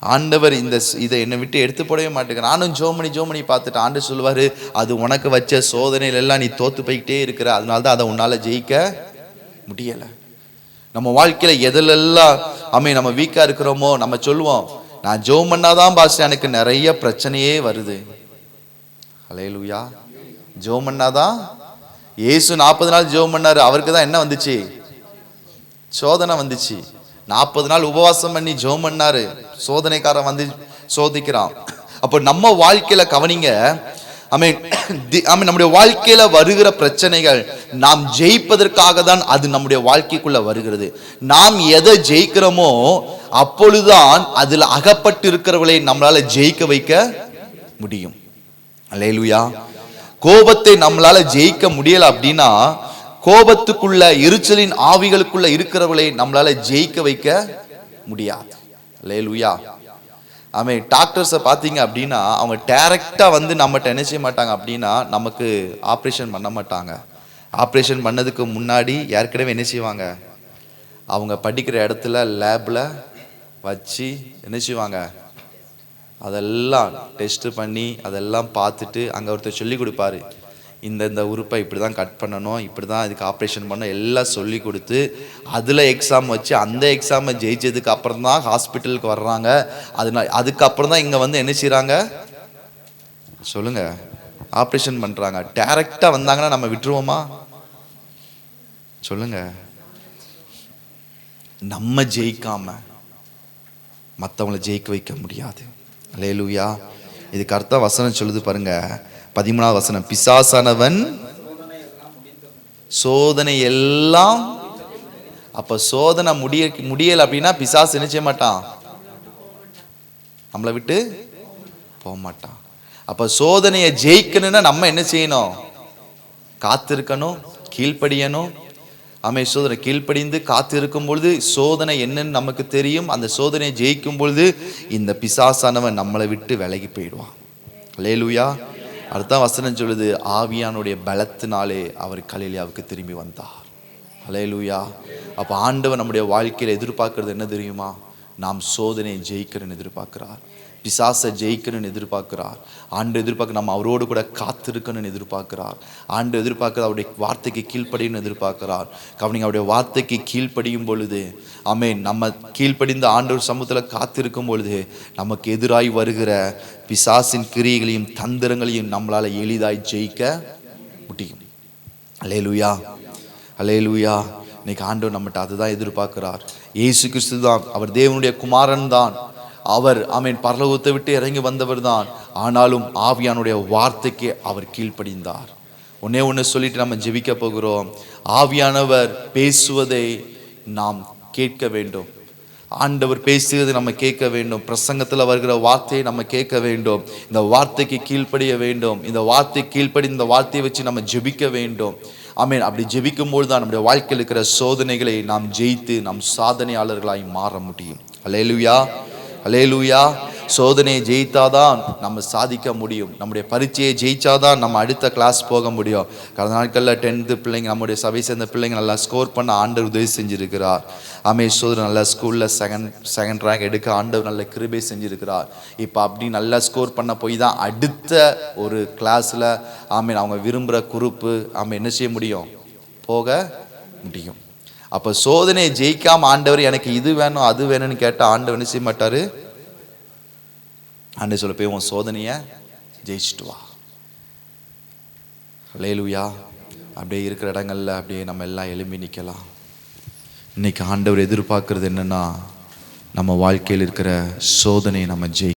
ஆண்டவர் இதை என்னை விட்டு எடுத்து போடவே மாட்டேங்க. நானும் ஜோமணி பார்த்துட்டு ஆண்டு சொல்லுவார், அது உனக்கு வச்ச சோதனையில எல்லாம் நீ தோத்து போய்கிட்டே இருக்கிற, அதனால தான் அதை உன்னால ஜெயிக்க முடியலை. நம்ம வாழ்க்கையில எதிலெல்லாம் நம்ம வீக்கா இருக்கிறோமோ நம்ம சொல்லுவோம், நான் ஜெபம் பண்ணாதான் பாஸ் எனக்கு நிறைய பிரச்சனையே வருது. ஹல்லேலூயா. ஜெபம் பண்ணாதான். இயேசு 40 நாள் ஜெபம் பண்ணாரு, அவருக்கு தான் என்ன வந்துச்சு? சோதனை வந்துச்சு. 40 நாள் உபவாசம் பண்ணி ஜெபம் பண்ணாரு, சோதனைக்காரன் வந்து சோதிக்கிறான். அப்போ நம்ம வாழ்க்கையில கவனிங்க, நம்முடைய வாழ்க்கையில வருகிற பிரச்சனைகள் நாம் ஜெயிப்பதற்காக தான் அது நம்முடைய வாழ்க்கைக்குள்ள வருகிறது. நாம் எதை ஜெயிக்கிறோமோ அப்பொழுதுதான் அதில் அகப்பட்டு இருக்கிறவர்களை நம்மளால ஜெயிக்க வைக்க முடியும். அல்லேலூயா. கோபத்தை நம்மளால ஜெயிக்க முடியல அப்படின்னா, கோபத்துக்குள்ள எரிச்சலின் ஆவிகளுக்குள்ள இருக்கிறவர்களை நம்மளால ஜெயிக்க வைக்க முடியாது. அல்லேலூயா. டாக்டர்ஸை பார்த்தீங்க அப்படின்னா அவங்க டைரக்டா வந்து நம்மகிட்ட என்ன செய்ய மாட்டாங்க அப்படின்னா, நமக்கு ஆப்ரேஷன் பண்ண மாட்டாங்க. ஆப்ரேஷன் பண்ணதுக்கு முன்னாடி ஏற்கனவே என்ன செய்வாங்க, அவங்க படிக்கிற இடத்துல லேப்ல வச்சு என்ன செய்வாங்க, அதெல்லாம் டெஸ்ட் பண்ணி அதெல்லாம் பார்த்துட்டு அங்கே ஒருத்தர் சொல்லி கொடுப்பாரு, இந்த உறுப்பை இப்படி தான் கட் பண்ணணும், இப்படி தான் இதுக்கு ஆப்ரேஷன் பண்ணணும், எல்லாம் சொல்லி கொடுத்து அதில் எக்ஸாம் வச்சு அந்த எக்ஸாமை ஜெயிச்சதுக்கு அப்புறம் தான் ஹாஸ்பிட்டலுக்கு வர்றாங்க. அதுக்கப்புறம் தான் இங்கே வந்து என்ன செய்கிறாங்க சொல்லுங்க, ஆப்ரேஷன் பண்ணுறாங்க. டைரக்டாக வந்தாங்கன்னா நம்ம விட்டுருவோமா சொல்லுங்க? நம்ம ஜெயிக்காம மற்றவங்களை ஜெயிக்க வைக்க முடியாது. அல்லேலூயா. இதுக்கு அர்த்தம் வசனம் சொல்லுது பாருங்க, 13வது வசனம், பிசாசானவன் சோதனை எல்லாம். அப்ப சோதனை முடியல அப்படின்னா பிசாசு என்ன செய்ய மாட்டான், நம்மளை விட்டு போக மாட்டான். அப்ப சோதனையை ஜெயிக்கணும்னா நம்ம என்ன செய்யணும், காத்திருக்கணும், கீழ்ப்படியணும். சோதனை கீழ்ப்படிந்து காத்து இருக்கும் பொழுது சோதனை என்னன்னு நமக்கு தெரியும். அந்த சோதனையை ஜெயிக்கும் பொழுது இந்த பிசாசானவன் நம்மளை விட்டு விலகி போயிடுவான். அல்லேலூயா. அடுத்த வசனம் சொல்லுது, ஆவியானுடைய பலத்தினாலே அவர் கலிலேயாவுக்கு திரும்பி வந்தார். அல்லேலூயா. அப்ப ஆண்டவர் நம்முடைய வாழ்க்கையில எதிர்பார்க்கிறது என்ன தெரியுமா, நாம் சோதனையை ஜெயிக்கணும்னு எதிர்பார்க்கிறார், பிசாசை ஜெயிக்கணும்னு எதிர்பார்க்கிறார். ஆண்டு எதிர்பார்க்க நம்ம அவரோடு கூட காத்திருக்கணும்னு எதிர்பார்க்கிறார். ஆண்டு எதிர்பார்க்கிற அவருடைய வார்த்தைக்கு கீழ்ப்படியும் எதிர்பார்க்கிறார். கவனிங்க, அவருடைய வார்த்தைக்கு கீழ்ப்படியும் பொழுது நம்ம கீழ்ப்படிந்த ஆண்டவர் சமூகத்தில் காத்திருக்கும் பொழுது நமக்கு எதிராய் வருகிற பிசாசின் கிரியைகளையும் தந்திரங்களையும் நம்மளால எளிதாய் ஜெயிக்க முடியும். அல்லேலூயா. அல்லேலூயா. இன்னைக்கு ஆண்டவர் நம்மகிட்ட அதுதான் எதிர்பார்க்கிறார். இயேசு கிறிஸ்து தான், அவர் தேவனுடைய குமாரன் தான், அவர் பரலோகத்தை விட்டு இறங்கி வந்தவர் தான். ஆனாலும் ஆவியானுடைய வார்த்தைக்கு அவர் கீழ்ப்படிந்தார். ஒண்ணு சொல்லிட்டு நம்ம ஜெபிக்க போகிறோம். ஆவியானவர் பேசுவதை நாம் கேட்க வேண்டும். ஆண்டவர் பேசுவதை நம்ம கேட்க வேண்டும். பிரசங்கத்தில் வருகிற வார்த்தையை நம்ம கேட்க வேண்டும். இந்த வார்த்தைக்கு கீழ்ப்படிய வேண்டும். இந்த வார்த்தை கீழ்ப்படி இந்த வார்த்தையை வச்சு நம்ம ஜெபிக்க வேண்டும். அப்படி ஜெபிக்கும்போது தான் நம்முடைய வாழ்க்கையில் இருக்கிற சோதனைகளை நாம் ஜெயித்து நாம் சாதனையாளர்களாய் மாற முடியும். அல்லேலூயா. அல்லேலூயா. சோதனையை ஜெயித்தாதான் நம்ம சாதிக்க முடியும். நம்முடைய பரீட்சையை ஜெயிச்சாதான் நம்ம அடுத்த கிளாஸ் போக முடியும். கடந்த நாட்களில் 10th பிள்ளைங்க, நம்முடைய சபை சேர்ந்த பிள்ளைங்க நல்லா ஸ்கோர் பண்ண ஆண்டவர் உதவி செஞ்சிருக்கிறார். சோதனை நல்லா ஸ்கூலில் செகண்ட் ரேங்க் எடுக்க ஆண்டவர் நல்ல கிருபை செஞ்சிருக்கிறார். இப்போ அப்படி நல்லா ஸ்கோர் பண்ண போய் தான் அடுத்த ஒரு கிளாஸில் அவங்க விரும்புகிற குரூப்பு என்ன செய்ய முடியும், போக முடியும். அப்போ சோதனையை ஜெயிக்காம ஆண்டவர் எனக்கு இது வேணும் அது வேணும்னு கேட்டால் ஆண்டவர் என்ன செய்ய மாட்டாரு. ஆண்டவர் சொல்ல போய் உன் சோதனையை ஜெயிச்சுட்டு வா. அல்லேலூயா. அப்படியே இருக்கிற இடங்கள்ல அப்படியே நம்ம எல்லாம் எழும்பி நிற்கலாம். இன்னைக்கு ஆண்டவர் எதிர்பார்க்கறது என்னன்னா, நம்ம வாழ்க்கையில் இருக்கிற சோதனையை நம்ம